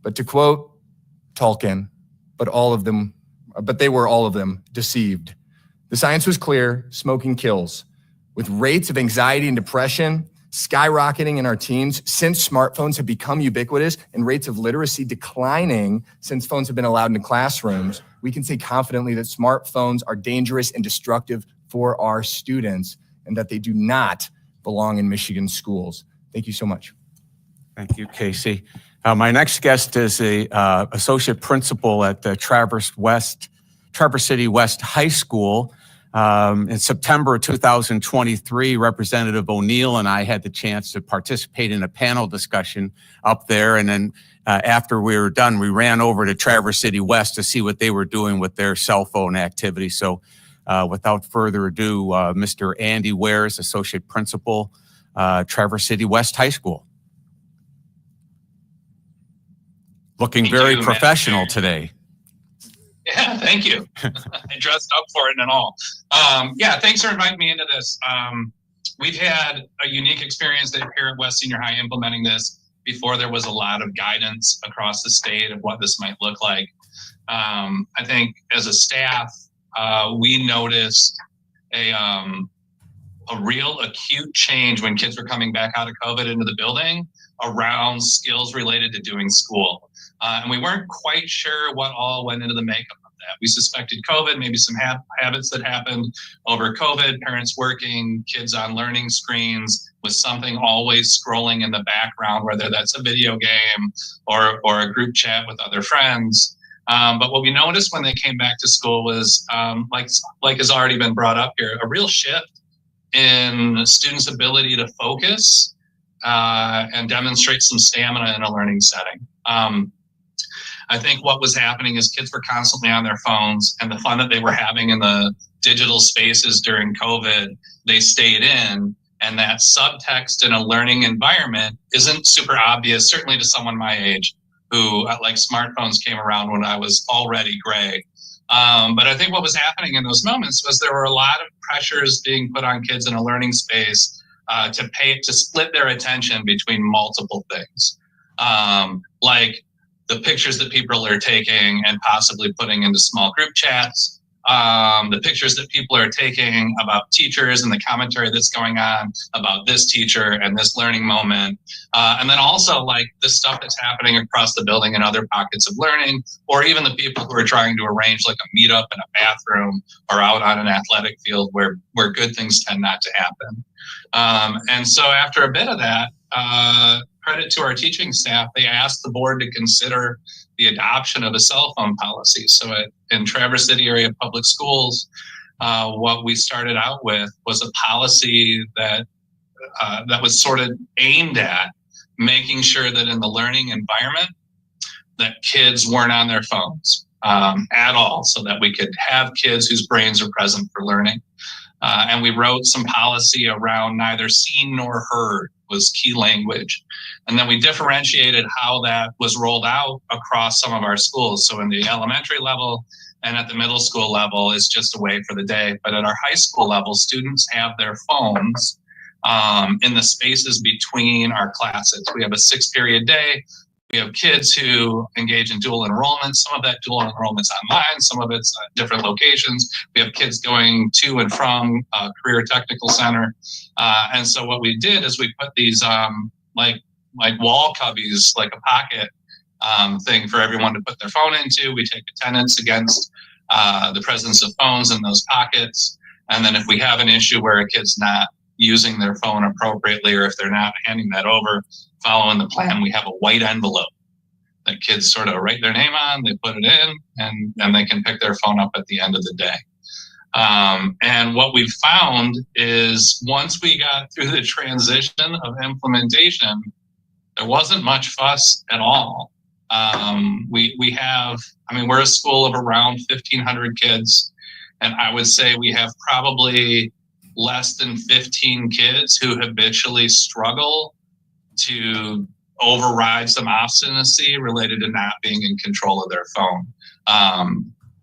but to quote Tolkien, but they were all of them deceived. The science was clear, smoking kills. With rates of anxiety and depression skyrocketing in our teens since smartphones have become ubiquitous and rates of literacy declining since phones have been allowed into classrooms, we can say confidently that smartphones are dangerous and destructive for our students and that they do not belong in Michigan schools. Thank you so much. Thank you, Casey. My next guest is a associate principal at the Traverse City West High School. In September 2023, Representative O'Neill and I had the chance to participate in a panel discussion up there. And then after we were done, we ran over to Traverse City West to see what they were doing with their cell phone activity. So without further ado, Mr. Andy Wares, Associate Principal, Traverse City West High School. Looking very professional today. Yeah, thank you. I dressed up for it and all. Yeah, thanks for inviting me into this. We've had a unique experience here at West Senior High implementing this before there was a lot of guidance across the state of what this might look like. I think as a staff, we noticed a real acute change when kids were coming back out of COVID into the building around skills related to doing school. And we weren't quite sure what all went into the makeup of that. We suspected COVID, maybe some habits that happened over COVID, parents working, kids on learning screens with something always scrolling in the background, whether that's a video game or a group chat with other friends. But what we noticed when they came back to school was, like has already been brought up here, a real shift in students' ability to focus and demonstrate some stamina in a learning setting. I think what was happening is kids were constantly on their phones, and the fun that they were having in the digital spaces during COVID, they stayed in, and that subtext in a learning environment isn't super obvious, certainly to someone my age who, like, smartphones came around when I was already gray. But I think what was happening in those moments was there were a lot of pressures being put on kids in a learning space to split their attention between multiple things, like the pictures that people are taking and possibly putting into small group chats, the pictures that people are taking about teachers and the commentary that's going on about this teacher and this learning moment. And then also like the stuff that's happening across the building and other pockets of learning, or even the people who are trying to arrange like a meetup in a bathroom or out on an athletic field where good things tend not to happen. And so after a bit of that, credit to our teaching staff, they asked the board to consider the adoption of a cell phone policy. So in Traverse City area public schools, what we started out with was a policy that was sort of aimed at making sure that in the learning environment that kids weren't on their phones at all, so that we could have kids whose brains are present for learning. And we wrote some policy around neither seen nor heard was key language. And then we differentiated how that was rolled out across some of our schools. So in the elementary level and at the middle school level is just a way for the day. But at our high school level, students have their phones in the spaces between our classes. We have a 6-period day. We have kids who engage in dual enrollment. Some of that dual enrollment's online, some of it's at different locations. We have kids going to and from Career Technical Center. And so what we did is we put these like wall cubbies, like a pocket thing for everyone to put their phone into. We take attendance against the presence of phones in those pockets. And then if we have an issue where a kid's not using their phone appropriately, or if they're not handing that over, following the plan, we have a white envelope that kids sort of write their name on, they put it in, and they can pick their phone up at the end of the day. And what we've found is once we got through the transition of implementation, there wasn't much fuss at all. We're a school of around 1,500 kids, and I would say we have probably less than 15 kids who habitually struggle to override some obstinacy related to not being in control of their phone.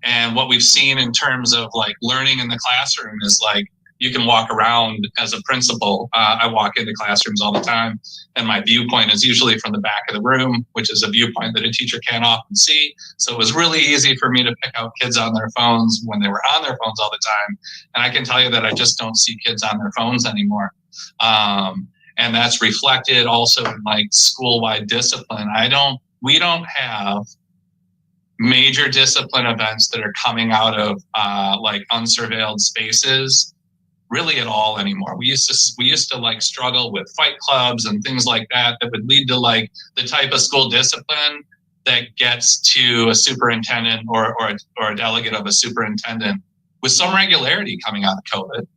And what we've seen in terms of like learning in the classroom is like, you can walk around as a principal. I walk into classrooms all the time, and my viewpoint is usually from the back of the room, which is a viewpoint that a teacher can't often see. So it was really easy for me to pick out kids on their phones when they were on their phones all the time. And I can tell you that I just don't see kids on their phones anymore. And that's reflected also in like school-wide discipline. We don't have major discipline events that are coming out of like unsurveilled spaces really at all anymore. We used to like struggle with fight clubs and things like that would lead to like the type of school discipline that gets to a superintendent or a delegate of a superintendent with some regularity coming out of COVID.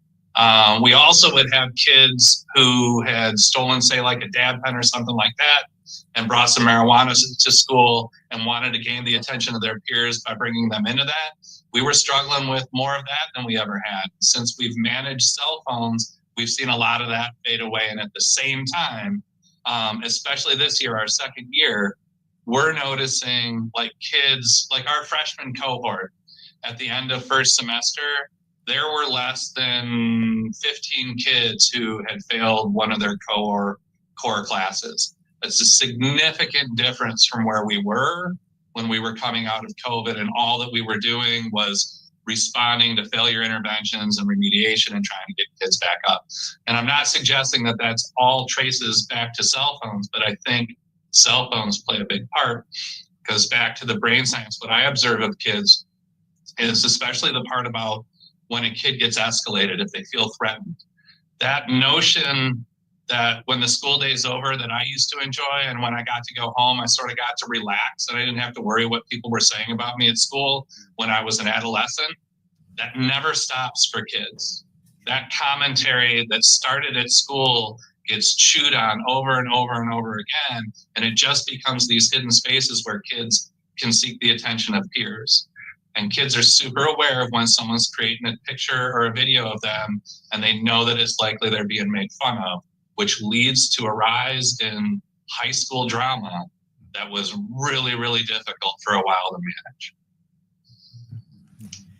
We also would have kids who had stolen, say, like a dab pen or something like that, and brought some marijuana to school and wanted to gain the attention of their peers by bringing them into that. We were struggling with more of that than we ever had. Since we've managed cell phones, we've seen a lot of that fade away. And at the same time, especially this year, our second year, we're noticing like kids, like our freshman cohort at the end of first semester, there were less than 15 kids who had failed one of their core classes. It's a significant difference from where we were when we were coming out of COVID, and all that we were doing was responding to failure interventions and remediation and trying to get kids back up. And I'm not suggesting that that's all traces back to cell phones, but I think cell phones play a big part, because back to the brain science, what I observe of kids is especially the part about when a kid gets escalated, if they feel threatened. That notion that when the school day is over that I used to enjoy, and when I got to go home, I sort of got to relax and I didn't have to worry what people were saying about me at school when I was an adolescent, that never stops for kids. That commentary that started at school gets chewed on over and over and over again, and it just becomes these hidden spaces where kids can seek the attention of peers. And kids are super aware of when someone's creating a picture or a video of them, and they know that it's likely they're being made fun of, which leads to a rise in high school drama that was really, really difficult for a while to manage.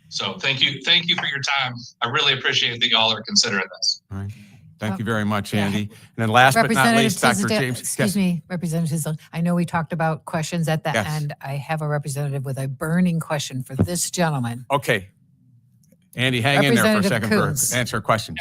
So thank you for your time. I really appreciate that y'all are considering this. All right. Thank you very much, Andy. And then last but not least, Dr. James. Excuse me, Representative Tisdale. I know we talked about questions at the end. I have a representative with a burning question for this gentleman. Okay. Andy, hang in there for a Representative second Coons. for answer questions.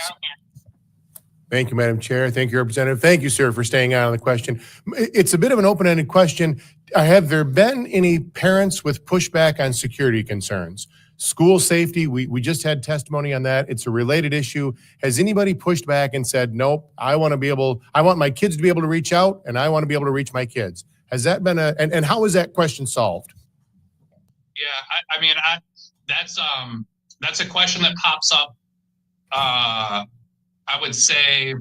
Thank you, Madam Chair. Thank you, Representative. Thank you, sir, for staying on the question. It's a bit of an open-ended question. Have there been any parents with pushback on security concerns? School safety, we just had testimony on that. It's a related issue. Has anybody pushed back and said, nope, I want my kids to be able to reach out and I want to be able to reach my kids? Has that been and how is that question solved? Yeah, that's a question that pops up. I would say,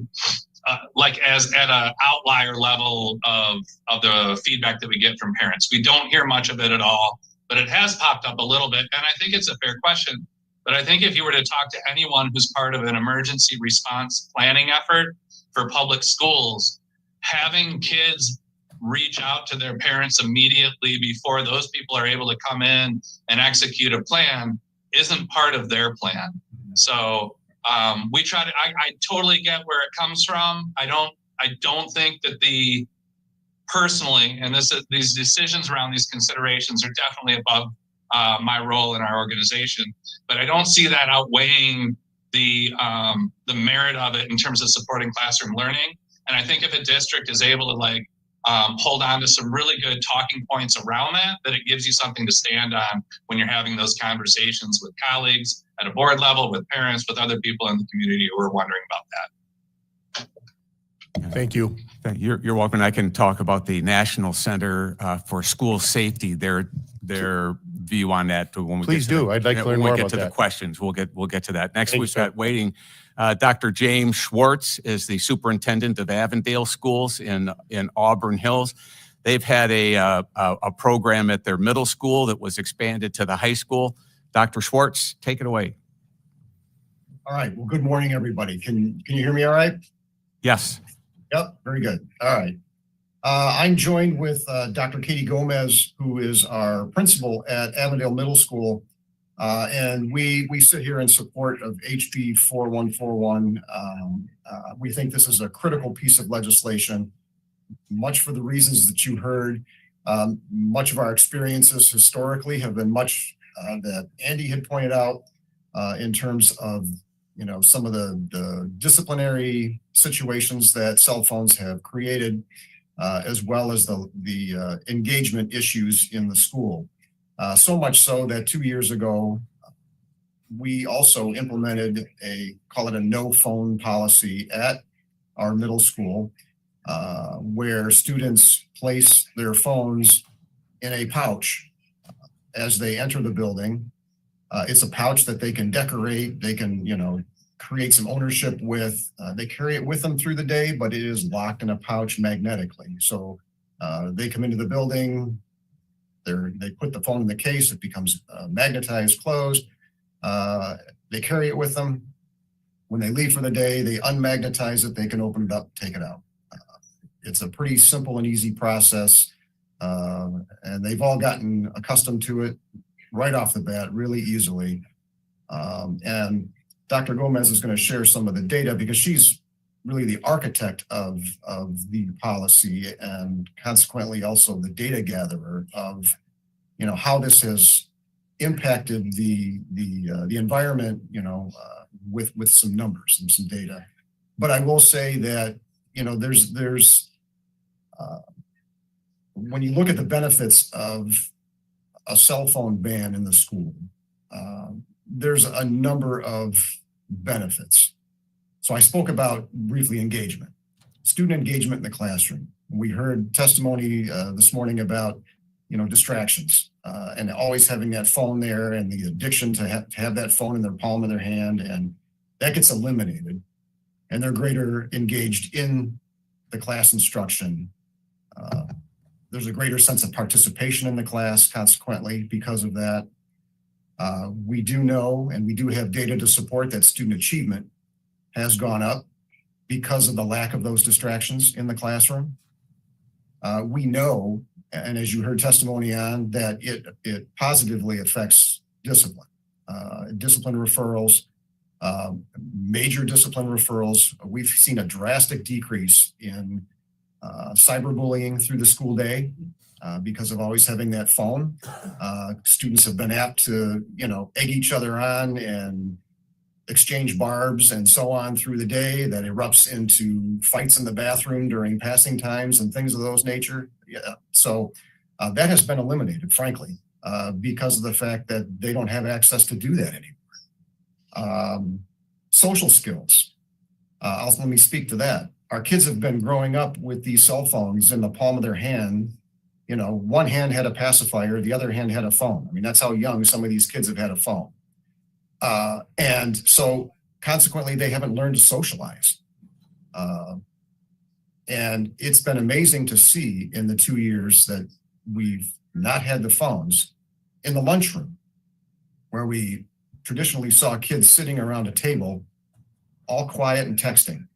like as at an outlier level of the feedback that we get from parents. We don't hear much of it at all, but it has popped up a little bit, and I think it's a fair question. But I think if you were to talk to anyone who's part of an emergency response planning effort for public schools, having kids reach out to their parents immediately before those people are able to come in and execute a plan isn't part of their plan. So we try to, I totally get where it comes from. I don't think that personally, and these decisions around these considerations are definitely above my role in our organization, but I don't see that outweighing the merit of it in terms of supporting classroom learning. And I think if a district is able to hold on to some really good talking points around that it gives you something to stand on when you're having those conversations with colleagues at a board level, with parents, with other people in the community who are wondering about that. Thank you. You're welcome. I can talk about the National Center for School Safety, their view on that. When we Please do. I'd like to learn more about When we get to that. the questions, we'll get to that. Next, Thank you, we've sir. got waiting. Dr. James Schwartz is the superintendent of Avondale Schools in Auburn Hills. They've had a program at their middle school that was expanded to the high school. Dr. Schwartz, take it away. All right. Well, good morning, everybody. Can you hear me all right? Yes. Yep. Very good. All right. I'm joined with Dr. Katie Gomez, who is our principal at Avondale Middle School. And we sit here in support of HB 4141. We think this is a critical piece of legislation, much for the reasons that you heard. Much of our experiences historically have been much that Andy had pointed out in terms of some of the disciplinary situations that cell phones have created, as well as the engagement issues in the school. So much so that 2 years ago, we also implemented call it a no phone policy at our middle school, where students place their phones in a pouch as they enter the building. It's a pouch that they can decorate, they can, create some ownership with. They carry it with them through the day, but it is locked in a pouch magnetically. So they come into the building, they put the phone in the case, it becomes magnetized closed. They carry it with them. When they leave for the day, they unmagnetize it, they can open it up, take it out. It's a pretty simple and easy process. And they've all gotten accustomed to it right off the bat, really easily. And Dr. Gomez is going to share some of the data because she's really the architect of the policy and consequently also the data gatherer of, how this has impacted the environment, with some numbers and some data. But I will say that, there's when you look at the benefits of a cell phone ban in the school, there's a number of benefits. So I spoke about briefly engagement, student engagement in the classroom. We heard testimony this morning about, distractions and always having that phone there and the addiction to have that phone in their palm of their hand, and that gets eliminated. And they're greater engaged in the class instruction. There's a greater sense of participation in the class, consequently, because of that. We do know, and we do have data to support that student achievement has gone up because of the lack of those distractions in the classroom. We know, and as you heard testimony on, that it positively affects discipline. Discipline referrals, major discipline referrals. We've seen a drastic decrease in cyberbullying through the school day. because of always having that phone. Students have been apt to, egg each other on and exchange barbs and so on through the day that erupts into fights in the bathroom during passing times and things of those nature. Yeah. So that has been eliminated, frankly, because of the fact that they don't have access to do that anymore. Social skills. Let me speak to that. Our kids have been growing up with these cell phones in the palm of their hand. One hand had a pacifier, the other hand had a phone. I mean, that's how young some of these kids have had a phone. And so consequently, they haven't learned to socialize. And it's been amazing to see in the 2 years that we've not had the phones in the lunchroom, where we traditionally saw kids sitting around a table, all quiet and texting.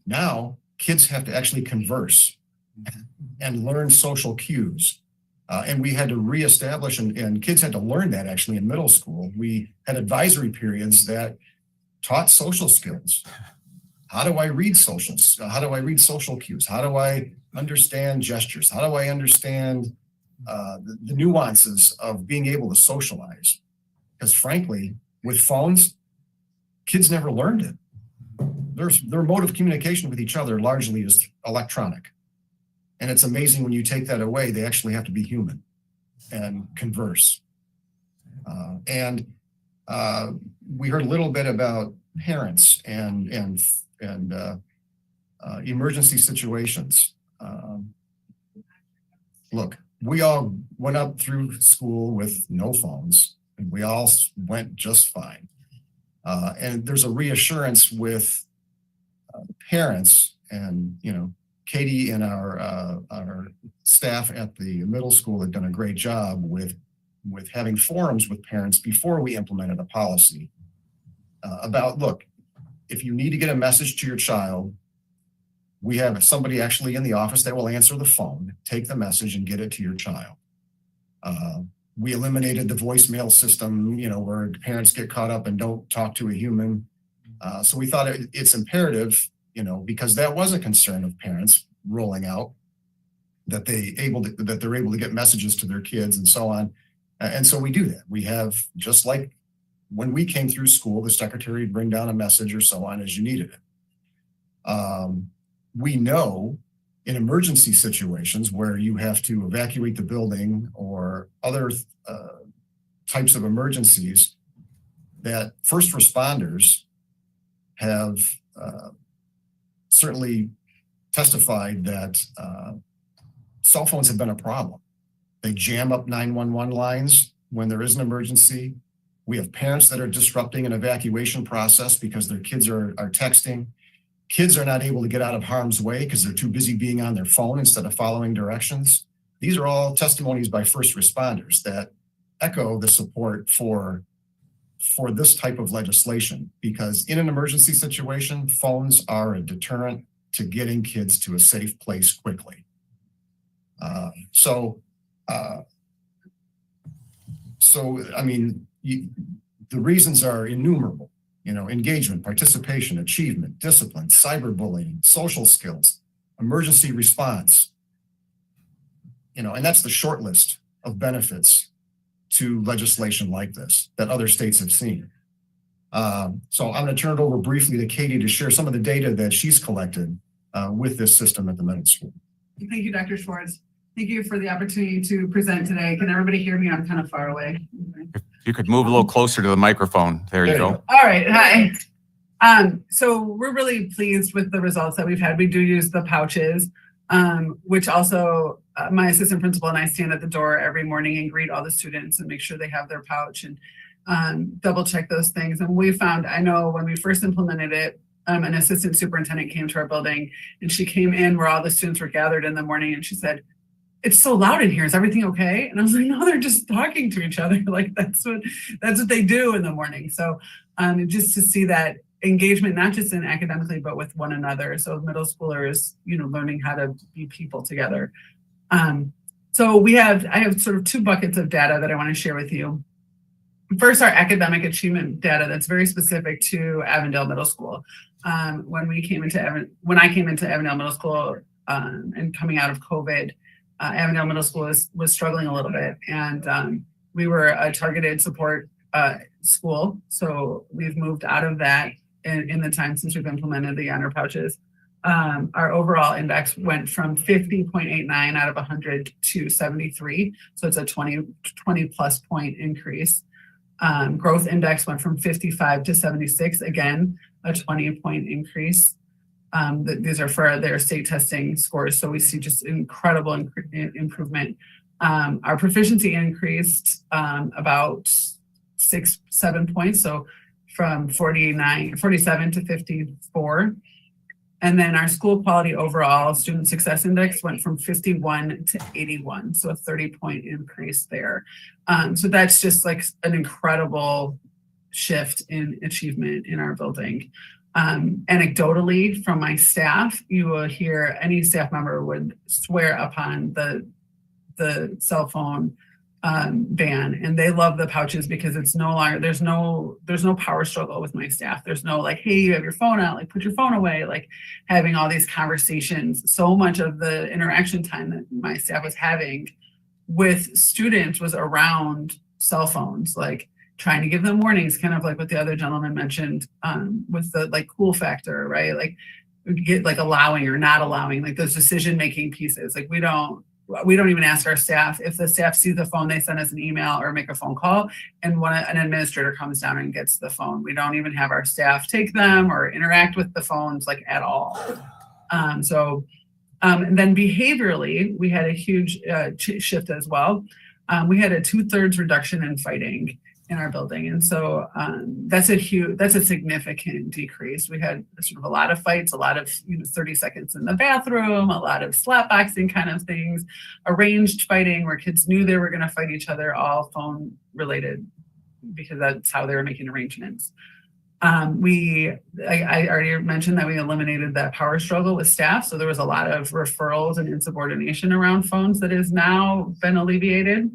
Now, kids have to actually converse and learn social cues. And we had to reestablish, and kids had to learn that actually in middle school. We had advisory periods that taught social skills. How do I read socials? How do I read social cues? How do I understand gestures? How do I understand the nuances of being able to socialize? Because frankly, with phones, kids never learned it. Their mode of communication with each other largely is electronic. And it's amazing when you take that away, they actually have to be human and converse. We heard a little bit about parents and emergency situations. Look, we all went up through school with no phones, and we all went just fine. And there's a reassurance with parents and, Katie and our staff at the middle school had done a great job with having forums with parents before we implemented a policy about, look, if you need to get a message to your child, we have somebody actually in the office that will answer the phone, take the message and get it to your child. We eliminated the voicemail system, where parents get caught up and don't talk to a human. So we thought it's imperative, because that was a concern of parents rolling out, that they're able to get messages to their kids and so on. And so we do that. We have, just like when we came through school, the secretary would bring down a message or so on as you needed it. We know in emergency situations where you have to evacuate the building or other types of emergencies, that first responders have certainly testified that cell phones have been a problem. They jam up 911 lines when there is an emergency. We have parents that are disrupting an evacuation process because their kids are texting. Kids are not able to get out of harm's way because they're too busy being on their phone instead of following directions. These are all testimonies by first responders that echo the support for this type of legislation, because in an emergency situation, phones are a deterrent to getting kids to a safe place quickly. I mean, the reasons are innumerable. Engagement, participation, achievement, discipline, cyberbullying, social skills, emergency response. And that's the short list of benefits to legislation like this that other states have seen. So I'm going to turn it over briefly to Katie to share some of the data that she's collected with this system at the middle school. Thank you, Dr. Schwartz. Thank you for the opportunity to present today. Can everybody hear me? I'm kind of far away. If you could move a little closer to the microphone. There you go. All right. Hi. So we're really pleased with the results that we've had. We do use the pouches, which also my assistant principal and I stand at the door every morning and greet all the students and make sure they have their pouch and double check those things. And we found, I know when we first implemented it, an assistant superintendent came to our building and she came in where all the students were gathered in the morning and she said, "It's so loud in here. Is everything okay?" And I was like, "No, they're just talking to each other." Like that's what they do in the morning. So just to see that engagement, not just in academically, but with one another. So middle schoolers, learning how to be people together. So I have sort of two buckets of data that I want to share with you. First, our academic achievement data that's very specific to Avondale Middle School. When I came into Avondale Middle School and coming out of COVID, Avondale Middle School was struggling a little bit, and we were a targeted support school. So we've moved out of that in the time since we've implemented the honor pouches. Our overall index went from 50.89 out of 100 to 73. So it's a 20 plus point increase. Growth index went from 55 to 76, again, a 20-point increase. These are for their state testing scores. So we see just incredible improvement. Our proficiency increased about 6-7 points. So from 47 to 54. And then our school quality overall student success index went from 51 to 81. So a 30-point increase there. So that's just like an incredible shift in achievement in our building. Anecdotally from my staff, you will hear any staff member would swear upon the cell phone ban, and they love the pouches because it's no longer, there's no power struggle with my staff. There's no like, hey, you have your phone out, like put your phone away, like having all these conversations. So much of the interaction time that my staff was having with students was around cell phones, like trying to give them warnings, kind of like what the other gentleman mentioned with the like cool factor, right? Like get like allowing or not allowing, like those decision-making pieces. Like we don't even ask our staff. If the staff sees the phone, they send us an email or make a phone call, and when an administrator comes down and gets the phone, we don't even have our staff take them or interact with the phones like at all. And then behaviorally, we had a huge shift as well. We had a 2/3 reduction in fighting in our building. And so that's a significant decrease. We had sort of a lot of fights, a lot of 30 seconds in the bathroom, a lot of slapboxing kind of things, arranged fighting where kids knew they were going to fight each other, all phone related, because that's how they were making arrangements. I already mentioned that we eliminated that power struggle with staff. So there was a lot of referrals and insubordination around phones that has now been alleviated.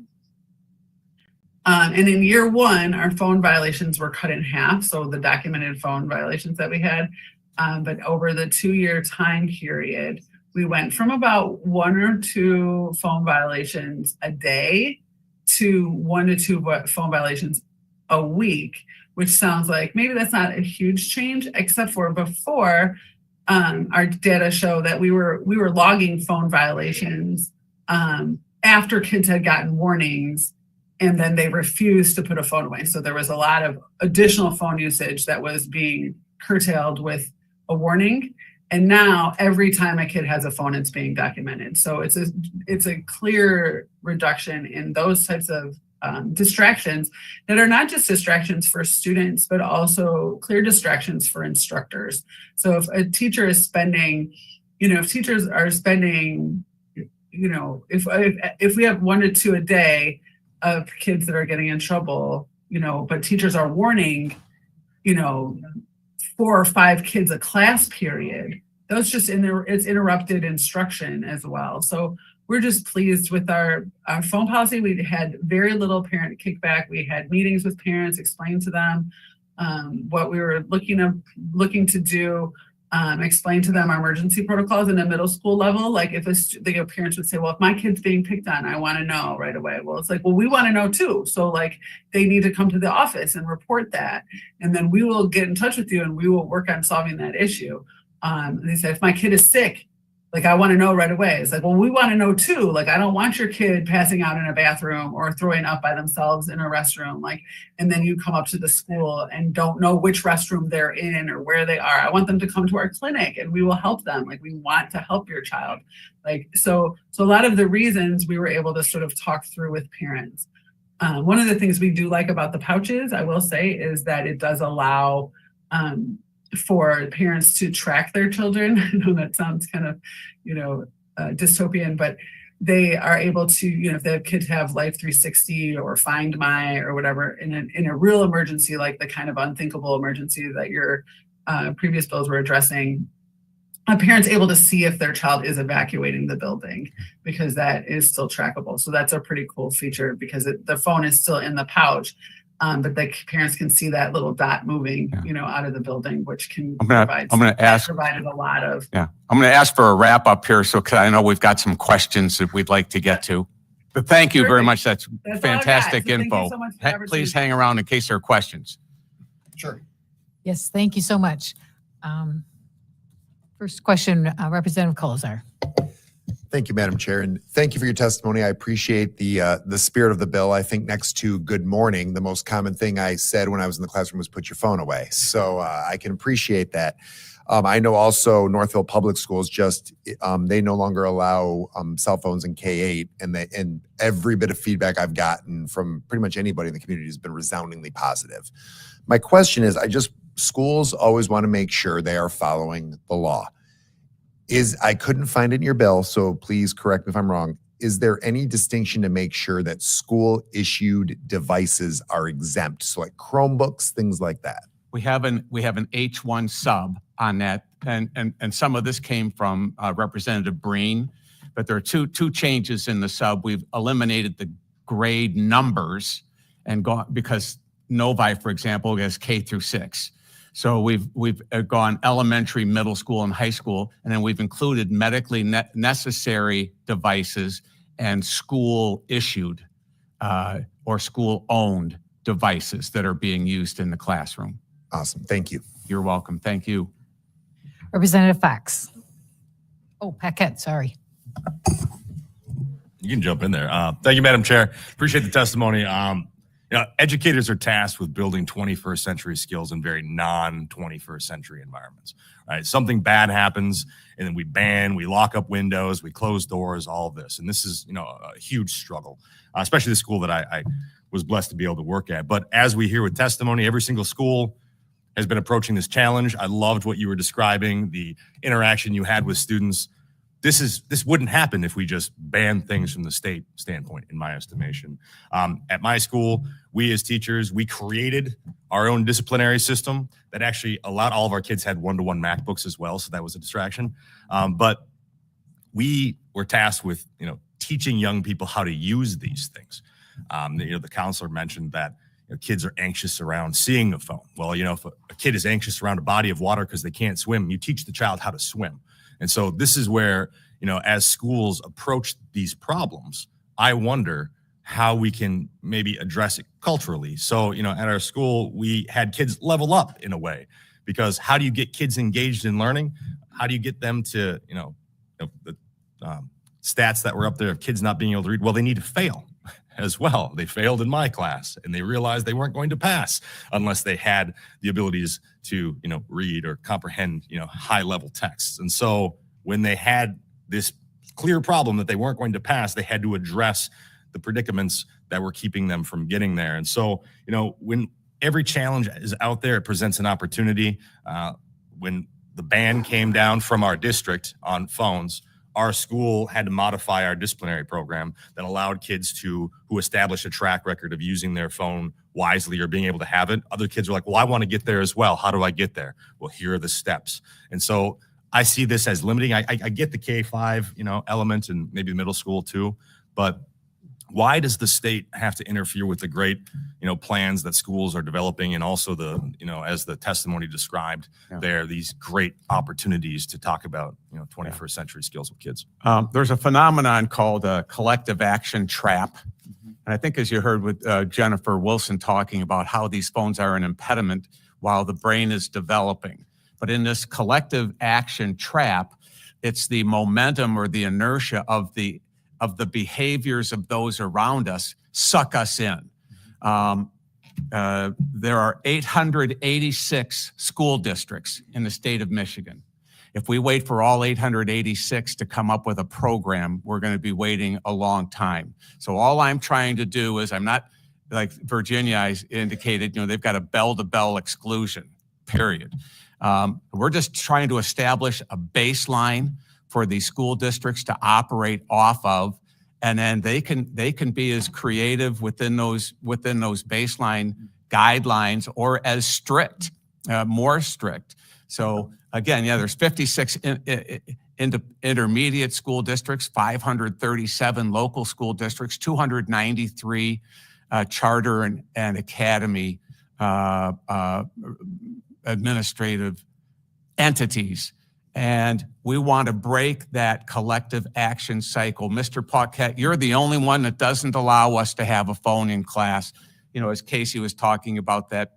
And in year one, our phone violations were cut in half. So the documented phone violations that we had, but over the 2-year time period, we went from about 1 or 2 phone violations a day to 1 to 2 phone violations a week, which sounds like maybe that's not a huge change, except for before our data show that we were logging phone violations after kids had gotten warnings, and then they refused to put a phone away. So there was a lot of additional phone usage that was being curtailed with a warning. And now every time a kid has a phone, it's being documented. So it's a clear reduction in those types of distractions that are not just distractions for students, but also clear distractions for instructors. So if a teacher is spending, if teachers are spending, if we have 1 to 2 a day of kids that are getting in trouble, but teachers are warning, 4 or 5 kids a class period, those just it's interrupted instruction as well. So we're just pleased with our phone policy. We had very little parent kickback. We had meetings with parents, explained to them what we were looking to do. Explain to them our emergency protocols in the middle school level. Like if the parents would say, well, if my kid's being picked on, I want to know right away. Well, it's like, well, we want to know too. So like they need to come to the office and report that. And then we will get in touch with you and we will work on solving that issue. They said, if my kid is sick, like I want to know right away. It's like, well, we want to know too. Like, I don't want your kid passing out in a bathroom or throwing up by themselves in a restroom. Like, and then you come up to the school and don't know which restroom they're in or where they are. I want them to come to our clinic and we will help them. Like, we want to help your child. Like, so a lot of the reasons we were able to sort of talk through with parents. One of the things we do like about the pouches, I will say, is that it does allow for parents to track their children. I know that sounds kind of, dystopian, but they are able to, if their kids have Life 360 or Find My or whatever, in a real emergency, like the kind of unthinkable emergency that your previous bills were addressing, a parent's able to see if their child is evacuating the building, because that is still trackable. So that's a pretty cool feature, because the phone is still in the pouch. but the parents can see that little dot moving, out of the building, which can I'm gonna ask. provided a lot of. Yeah, I'm going to ask for a wrap up here, cause I know we've got some questions that we'd like to get to. But thank you very much. That's all I got. fantastic So thank you info. so much for the Please opportunity. hang around in case there are questions. Sure. Yes, thank you so much. First question, Representative Colzar. Thank you, Madam Chair, and thank you for your testimony. I appreciate the spirit of the bill. I think next to good morning, the most common thing I said when I was in the classroom was put your phone away. So I can appreciate that. I know also Northville Public Schools they no longer allow cell phones in K-8, and every bit of feedback I've gotten from pretty much anybody in the community has been resoundingly positive. My question is, schools always want to make sure they are following the law. I couldn't find it in your bill, so please correct me if I'm wrong. Is there any distinction to make sure that school issued devices are exempt? So like Chromebooks, things like that. We have an H1 sub on that, and some of this came from Representative Breen, but there are two changes in the sub. We've eliminated the grade numbers and gone, because Novi, for example, has K through 6. So we've gone elementary, middle school, and high school, and then we've included medically necessary devices and school-issued or school-owned devices that are being used in the classroom. Awesome. Thank you. You're welcome. Thank you. Representative Fox. Oh, Paquette, sorry. You can jump in there. Thank you, Madam Chair. Appreciate the testimony. Educators are tasked with building 21st century skills in very non-21st century environments, right? Something bad happens and then we lock up windows, we close doors, all of this. And this is, a huge struggle, especially the school that I was blessed to be able to work at. But as we hear with testimony, every single school has been approaching this challenge. I loved what you were describing, the interaction you had with students. This wouldn't happen if we just banned things from the state standpoint, in my estimation. At my school, we as teachers, we created our own disciplinary system that actually allowed all of our kids had one-to-one MacBooks as well, so that was a distraction. But we were tasked with, teaching young people how to use these things. The counselor mentioned that kids are anxious around seeing a phone. Well, if a kid is anxious around a body of water because they can't swim, you teach the child how to swim. And so this is where, as schools approach these problems, I wonder how we can maybe address it culturally. So, at our school, we had kids level up in a way, because how do you get kids engaged in learning? How do you get them to, the stats that were up there of kids not being able to read? Well, they need to fail as well. They failed in my class and they realized they weren't going to pass unless they had the abilities to, read or comprehend, high level texts. And so when they had this clear problem that they weren't going to pass, they had to address the predicaments that were keeping them from getting there. And so, when every challenge is out there, it presents an opportunity. When the ban came down from our district on phones, our school had to modify our disciplinary program that allowed kids who established a track record of using their phone wisely or being able to have it. Other kids were like, well, I want to get there as well. How do I get there? Well, here are the steps. And so I see this as limiting. I get the K-5, element and maybe the middle school too, but why does the state have to interfere with the great, plans that schools are developing, and also the, as the testimony described, there, these great opportunities to talk about, 21st century skills with kids? There's a phenomenon called a collective action trap. And I think, as you heard with Jennifer Wilson talking about how these phones are an impediment while the brain is developing. But in this collective action trap, it's the momentum or the inertia of the behaviors of those around us suck us in. There are 886 school districts in the state of Michigan. If we wait for all 886 to come up with a program, we're going to be waiting a long time. So all I'm trying to do is, I'm not, like Virginia indicated, they've got a bell-to-bell exclusion, period. We're just trying to establish a baseline for these school districts to operate off of, and then they can be as creative within those baseline guidelines, or as strict, more strict. So again, there's 56 intermediate school districts, 537 local school districts, 293 charter and academy administrative entities. And we want to break that collective action cycle. Mr. Paquette, you're the only one that doesn't allow us to have a phone in class. You know, as Casey was talking about that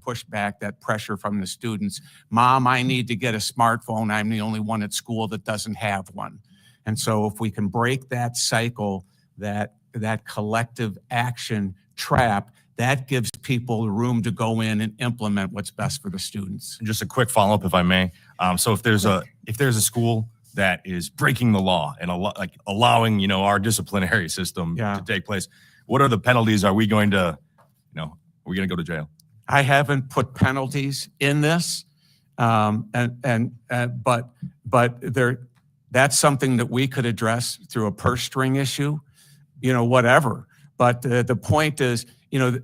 pushback, that pressure from the students. Mom, I need to get a smartphone. I'm the only one at school that doesn't have one. And so if we can break that cycle, that collective action trap, that gives people the room to go in and implement what's best for the students. And just a quick follow-up, if I may. So if there's a school that is breaking the law and allowing, you know, our disciplinary system to take place, what are the penalties? Are we going to, you know, are we going to go to jail? I haven't put penalties in this, but that's something that we could address through a purse string issue, you know, whatever. But the point is, you know,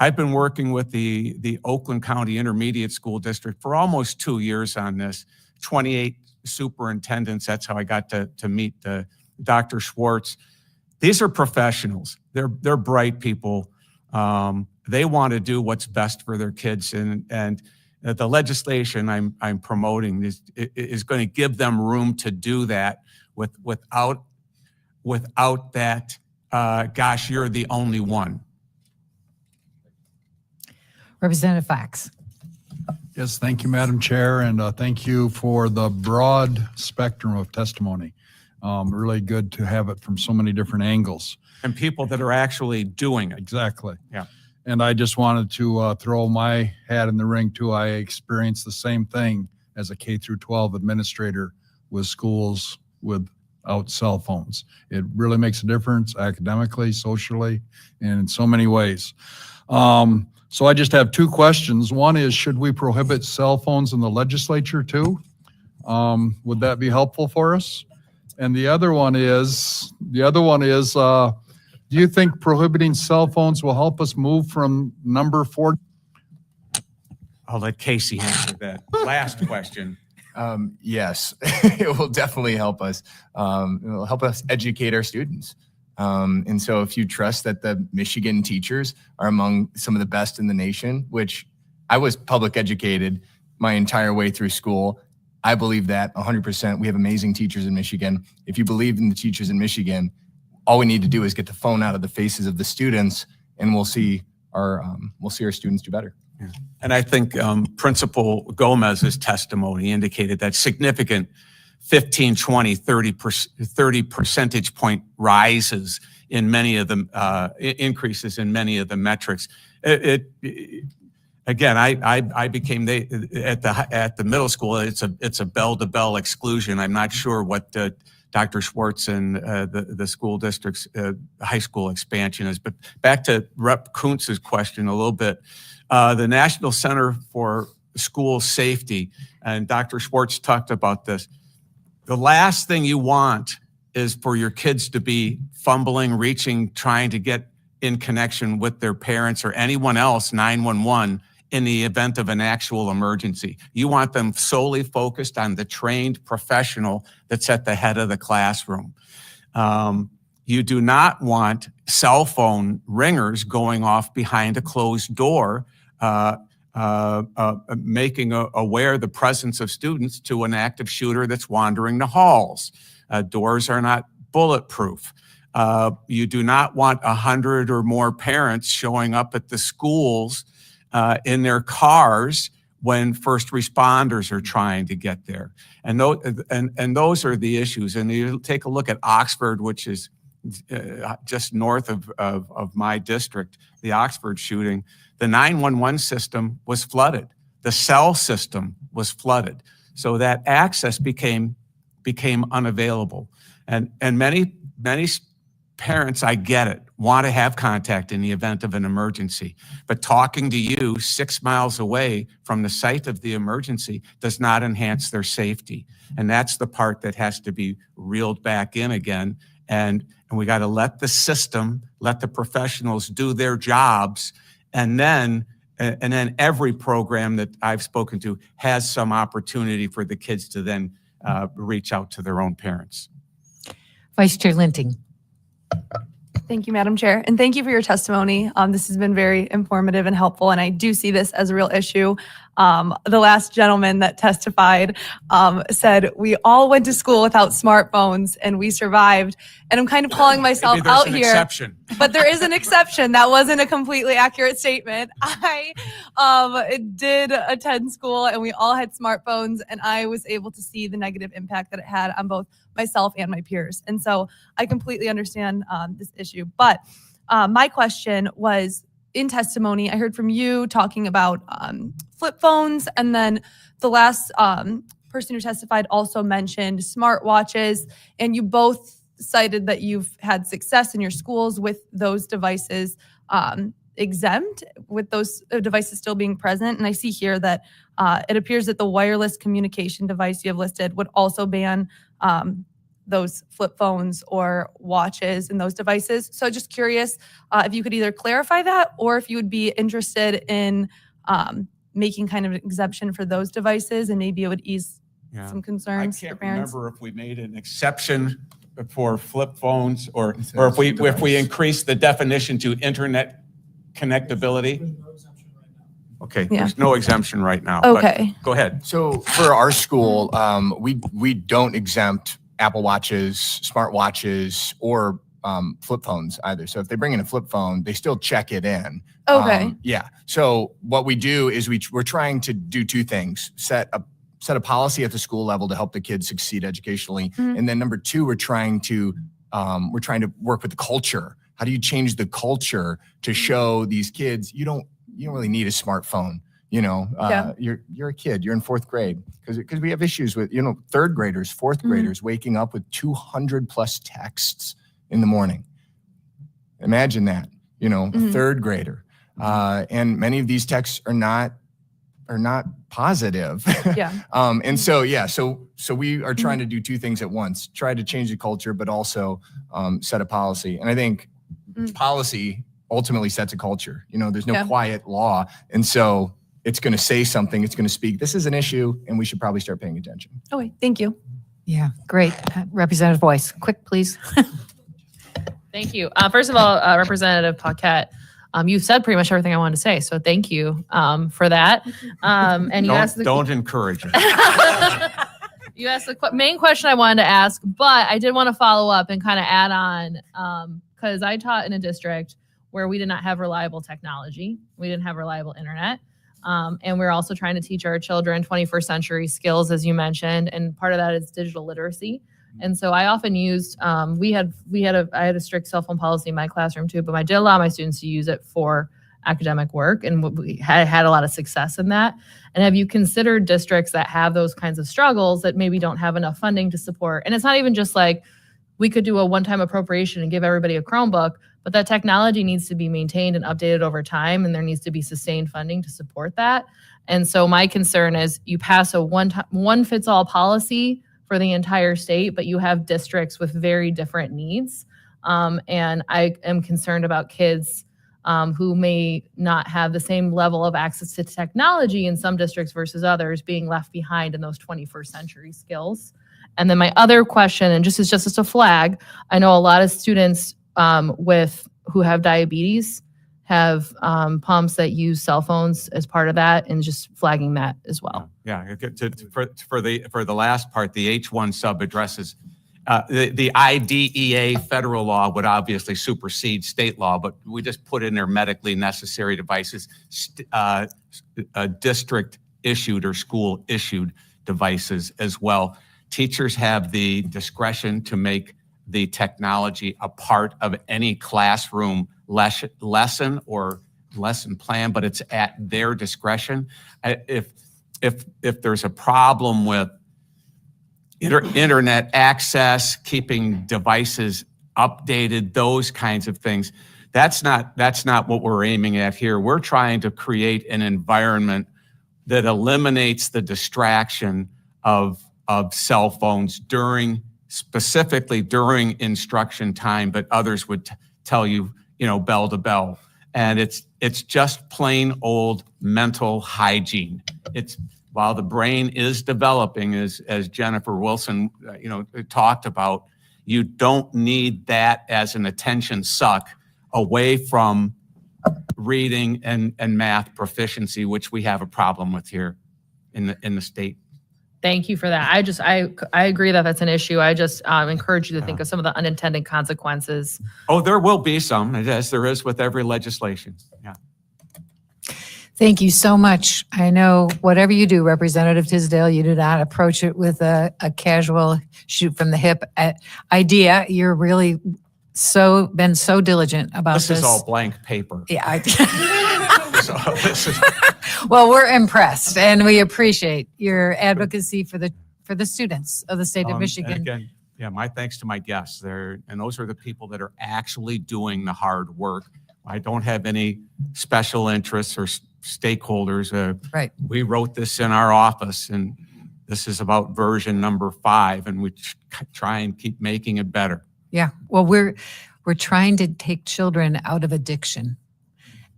I've been working with the Oakland County Intermediate School District for almost 2 years on this. 28 superintendents. That's how I got to meet Dr. Schwartz. These are professionals. They're bright people. They want to do what's best for their kids, and the legislation I'm promoting is going to give them room to do that without that. Gosh, you're the only one. Representative Fox. Yes, thank you, Madam Chair, and thank you for the broad spectrum of testimony. Really good to have it from so many different angles. And people that are actually doing it. Exactly. Yeah. And I just wanted to throw my hat in the ring too. I experienced the same thing as a K through 12 administrator with schools without cell phones. It really makes a difference academically, socially, and in so many ways. So I just have two questions. One is, should we prohibit cell phones in the legislature too? Would that be helpful for us? And the other one is, do you think prohibiting cell phones will help us move from number 4? I'll let Casey answer that last question. Yes, it will definitely help us. It will help us educate our students. And so if you trust that the Michigan teachers are among some of the best in the nation, which I was public educated my entire way through school, I believe that 100%. We have amazing teachers in Michigan. If you believe in the teachers in Michigan, all we need to do is get the phone out of the faces of the students, and we'll see our students do better. Yeah. And I think Principal Gomez's testimony indicated that significant 15, 20, 30 percentage point rises in many of the increases in many of the metrics. Again, I became at the middle school. It's a bell-to-bell exclusion. I'm not sure what Dr. Schwartz and the school district's high school expansion is. But back to Rep. Kuntz's question a little bit, the National Center for School Safety, and Dr. Schwartz talked about this. The last thing you want is for your kids to be fumbling, reaching, trying to get in connection with their parents or anyone else, 911, in the event of an actual emergency. You want them solely focused on the trained professional that's at the head of the classroom. You do not want cell phone ringers going off behind a closed door, making aware the presence of students to an active shooter that's wandering the halls. Doors are not bulletproof. You do not want 100 or more parents showing up at the schools in their cars when first responders are trying to get there. And those are the issues. And you take a look at Oxford, which is just north of my district, the Oxford shooting. The 911 system was flooded. The cell system was flooded. So that access became unavailable. And many parents, I get it, want to have contact in the event of an emergency. But talking to you 6 miles away from the site of the emergency does not enhance their safety. And that's the part that has to be reeled back in again. And we got to let the system, let the professionals do their jobs. And then every program that I've spoken to has some opportunity for the kids to then reach out to their own parents. Vice Chair Linting. Thank you, Madam Chair, and thank you for your testimony. This has been very informative and helpful, and I do see this as a real issue. The last gentleman that testified said we all went to school without smartphones and we survived. And I'm kind of calling myself Maybe there's out an here. exception. But there is an exception. That wasn't a completely accurate statement. I did attend school and we all had smartphones, and I was able to see the negative impact that it had on both myself and my peers. And so I completely understand this issue. But my question was, in testimony, I heard from you talking about flip phones, and then the last person who testified also mentioned smartwatches, and you both cited that you've had success in your schools with those devices exempt, with those devices still being present. And I see here that it appears that the wireless communication device you have listed would also ban those flip phones or watches and those devices. So just curious if you could either clarify that, or if you would be interested in making kind of an exemption for those devices, and maybe it would ease some concerns I for can't parents. remember if we made an exception for flip phones or if we increase the definition to internet connectability. Okay, Yeah. there's no exemption right now. but Okay. Go ahead. So for our school, we don't exempt Apple Watches, smartwatches, or flip phones either. So if they bring in a flip phone, they still check it in. Okay. Yeah. So what we do is we're trying to do two things: set a policy at the school level to help the kids succeed educationally, and then number two, we're trying to work with the culture. How do you change the culture to show these kids you don't really need a smartphone? You're a kid, you're in fourth grade, because we have issues with, third graders, fourth graders waking up with 200 plus texts in the morning. Imagine that, a third grader. And many of these texts are not positive. Yeah. And so we are trying to do two things at once: try to change the culture, but also set a policy. And I think policy ultimately sets a culture. There's no quiet law. And so it's going to say something, it's going to speak. This is an issue, and we should probably start paying attention. Okay, thank you. Yeah, great. Representative Boyce, quick, please. Thank you. First of all, Representative Paquette, you said pretty much everything I wanted to say, so thank you for that. And you asked Don't encourage it. You asked the main question I wanted to ask, but I did want to follow up and kind of add on, because I taught in a district where we did not have reliable technology. We didn't have reliable internet. And we're also trying to teach our children 21st century skills, as you mentioned, and part of that is digital literacy. And so I often used, I had a strict cell phone policy in my classroom too, but I did allow my students to use it for academic work, and we had a lot of success in that. And have you considered districts that have those kinds of struggles that maybe don't have enough funding to support? And it's not even just like we could do a one-time appropriation and give everybody a Chromebook, but that technology needs to be maintained and updated over time, and there needs to be sustained funding to support that. And so my concern is you pass a one-fits-all policy for the entire state, but you have districts with very different needs. And I am concerned about kids who may not have the same level of access to technology in some districts versus others being left behind in those 21st century skills. And then my other question, and just as a flag, I know a lot of students who have diabetes have pumps that use cell phones as part of that, and just flagging that as well. Yeah, for the last part, the H1 sub addresses the IDEA federal law would obviously supersede state law, but we just put in there medically necessary devices, district issued or school issued devices as well. Teachers have the discretion to make the technology a part of any classroom lesson or lesson plan, but it's at their discretion. If there's a problem with internet access, keeping devices updated, those kinds of things, that's not what we're aiming at here. We're trying to create an environment that eliminates the distraction of cell phones specifically during instruction time, but others would tell you, bell to bell. And it's just plain old mental hygiene. While the brain is developing, as Jennifer Wilson, talked about, You don't need that as an attention suck away from reading and math proficiency, which we have a problem with here in the state. Thank you for that. I agree that that's an issue. I just encourage you to think of some of the unintended consequences. Oh, there will be some, as there is with every legislation. Yeah. Thank you so much. I know whatever you do, Representative Tisdale, you do not approach it with a casual shoot from the hip idea. You're really been so diligent about this. This is all blank paper. Yeah. So this is, Well, we're impressed and we appreciate your advocacy for the students of the state of and Michigan. again, yeah, my thanks to my guests there. And those are the people that are actually doing the hard work. I don't have any special interests or stakeholders. Right. We wrote this in our office, and this is about version number 5, and we try and keep making it better. Yeah. Well, we're trying to take children out of addiction.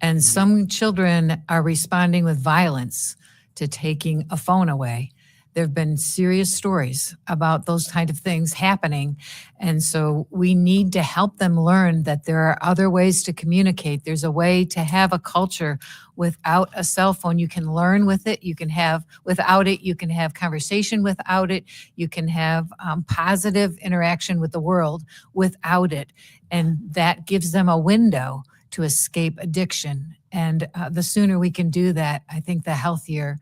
And some children are responding with violence to taking a phone away. There have been serious stories about those kind of things happening. And so we need to help them learn that there are other ways to communicate. There's a way to have a culture without a cell phone. You can learn with it. You can have without it. You can have conversation without it. You can have positive interaction with the world without it. And that gives them a window to escape addiction. And the sooner we can do that, I think the healthier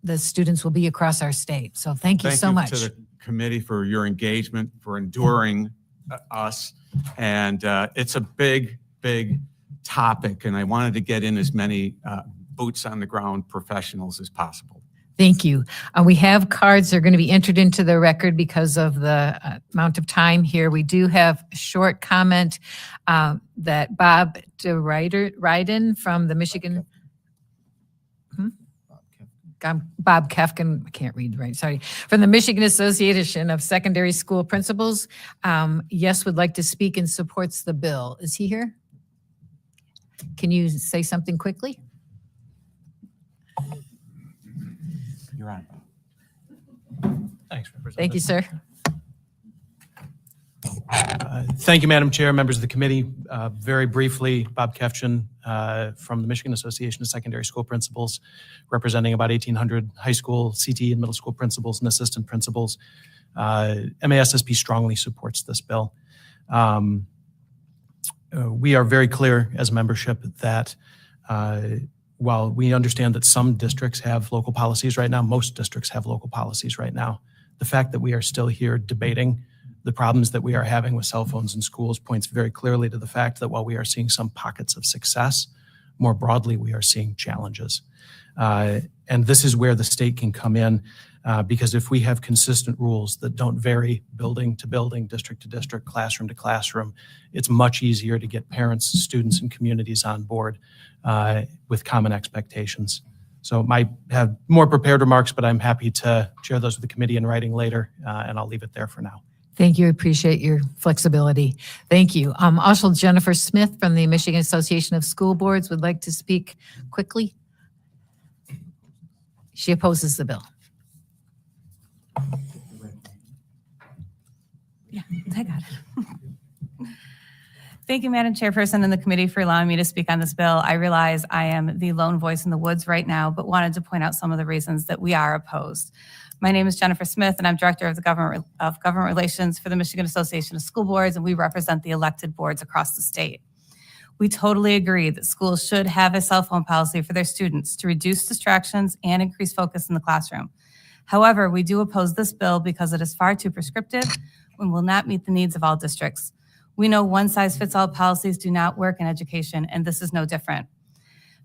the students will be across our state. So thank you so much. Thank you to the committee for your engagement, for enduring us. And it's a big, big topic. And I wanted to get in as many boots on the ground professionals as possible. Thank you. We have cards that are going to be entered into the record because of the amount of time here. We do have a short comment that Bob Ryden from the Michigan... Bob Kefkin, I can't read right, sorry, from the Michigan Association of Secondary School Principals, yes, would like to speak and supports the bill. Is he here? Can you say something quickly? You're on. Thanks, Representative. Thank you, sir. Thank you, Madam Chair, members of the committee. Very briefly, Bob Kefchin from the Michigan Association of Secondary School Principals, representing about 1,800 high school, CT, and middle school principals and assistant principals. MASSP strongly supports this bill. We are very clear as membership that while we understand that some districts have local policies right now, most districts have local policies right now. The fact that we are still here debating the problems that we are having with cell phones in schools points very clearly to the fact that while we are seeing some pockets of success, more broadly, we are seeing challenges. And this is where the state can come in because if we have consistent rules that don't vary building to building, district to district, classroom to classroom, it's much easier to get parents, students, and communities on board with common expectations. So I have more prepared remarks, but I'm happy to share those with the committee in writing later, and I'll leave it there for now. Thank you. I appreciate your flexibility. Thank you. Also, Jennifer Smith from the Michigan Association of School Boards would like to speak quickly. She opposes the bill. Yeah, I got it. Thank you, Madam Chairperson and the committee for allowing me to speak on this bill. I realize I am the lone voice in the woods right now, but wanted to point out some of the reasons that we are opposed. My name is Jennifer Smith, and I'm Director of the Government Relations for the Michigan Association of School Boards, and we represent the elected boards across the state. We totally agree that schools should have a cell phone policy for their students to reduce distractions and increase focus in the classroom. However, we do oppose this bill because it is far too prescriptive and will not meet the needs of all districts. We know one-size-fits-all policies do not work in education, and this is no different.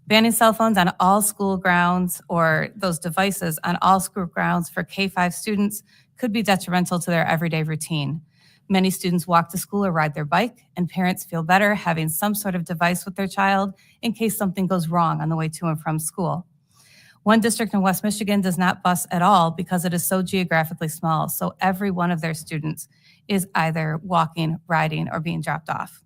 Banning cell phones on all school grounds or those devices on all school grounds for K-5 students could be detrimental to their everyday routine. Many students walk to school or ride their bike, and parents feel better having some sort of device with their child in case something goes wrong on the way to and from school. One district in West Michigan does not bus at all because it is so geographically small, so every one of their students is either walking, riding, or being dropped off.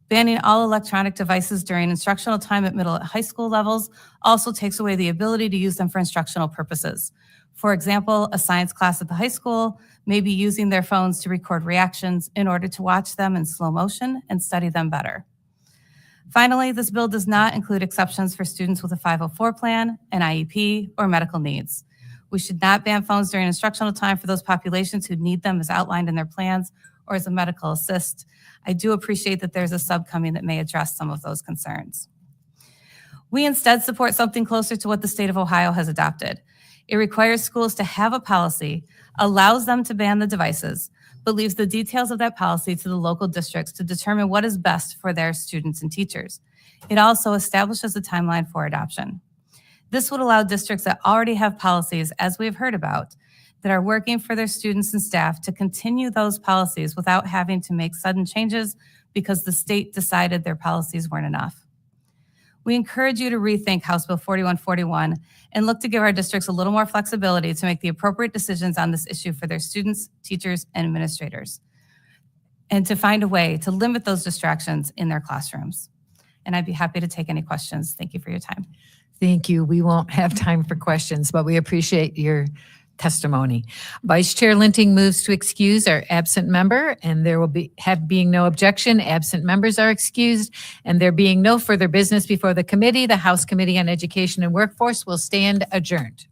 Banning all electronic devices during instructional time at middle and high school levels also takes away the ability to use them for instructional purposes. For example, a science class at the high school may be using their phones to record reactions in order to watch them in slow motion and study them better. Finally, this bill does not include exceptions for students with a 504 plan, an IEP, or medical needs. We should not ban phones during instructional time for those populations who need them as outlined in their plans or as a medical assist. I do appreciate that there's a subcommittee that may address some of those concerns. We instead support something closer to what the state of Ohio has adopted. It requires schools to have a policy, allows them to ban the devices, but leaves the details of that policy to the local districts to determine what is best for their students and teachers. It also establishes a timeline for adoption. This would allow districts that already have policies, as we've heard about, that are working for their students and staff to continue those policies without having to make sudden changes because the state decided their policies weren't enough. We encourage you to rethink House Bill 4141 and look to give our districts a little more flexibility to make the appropriate decisions on this issue for their students, teachers, and administrators, and to find a way to limit those distractions in their classrooms. And I'd be happy to take any questions. Thank you for your time. Thank you. We won't have time for questions, but we appreciate your testimony. Vice Chair Linting moves to excuse our absent member, and there will being no objection, absent members are excused, and there being no further business before the committee, the House Committee on Education and Workforce will stand adjourned.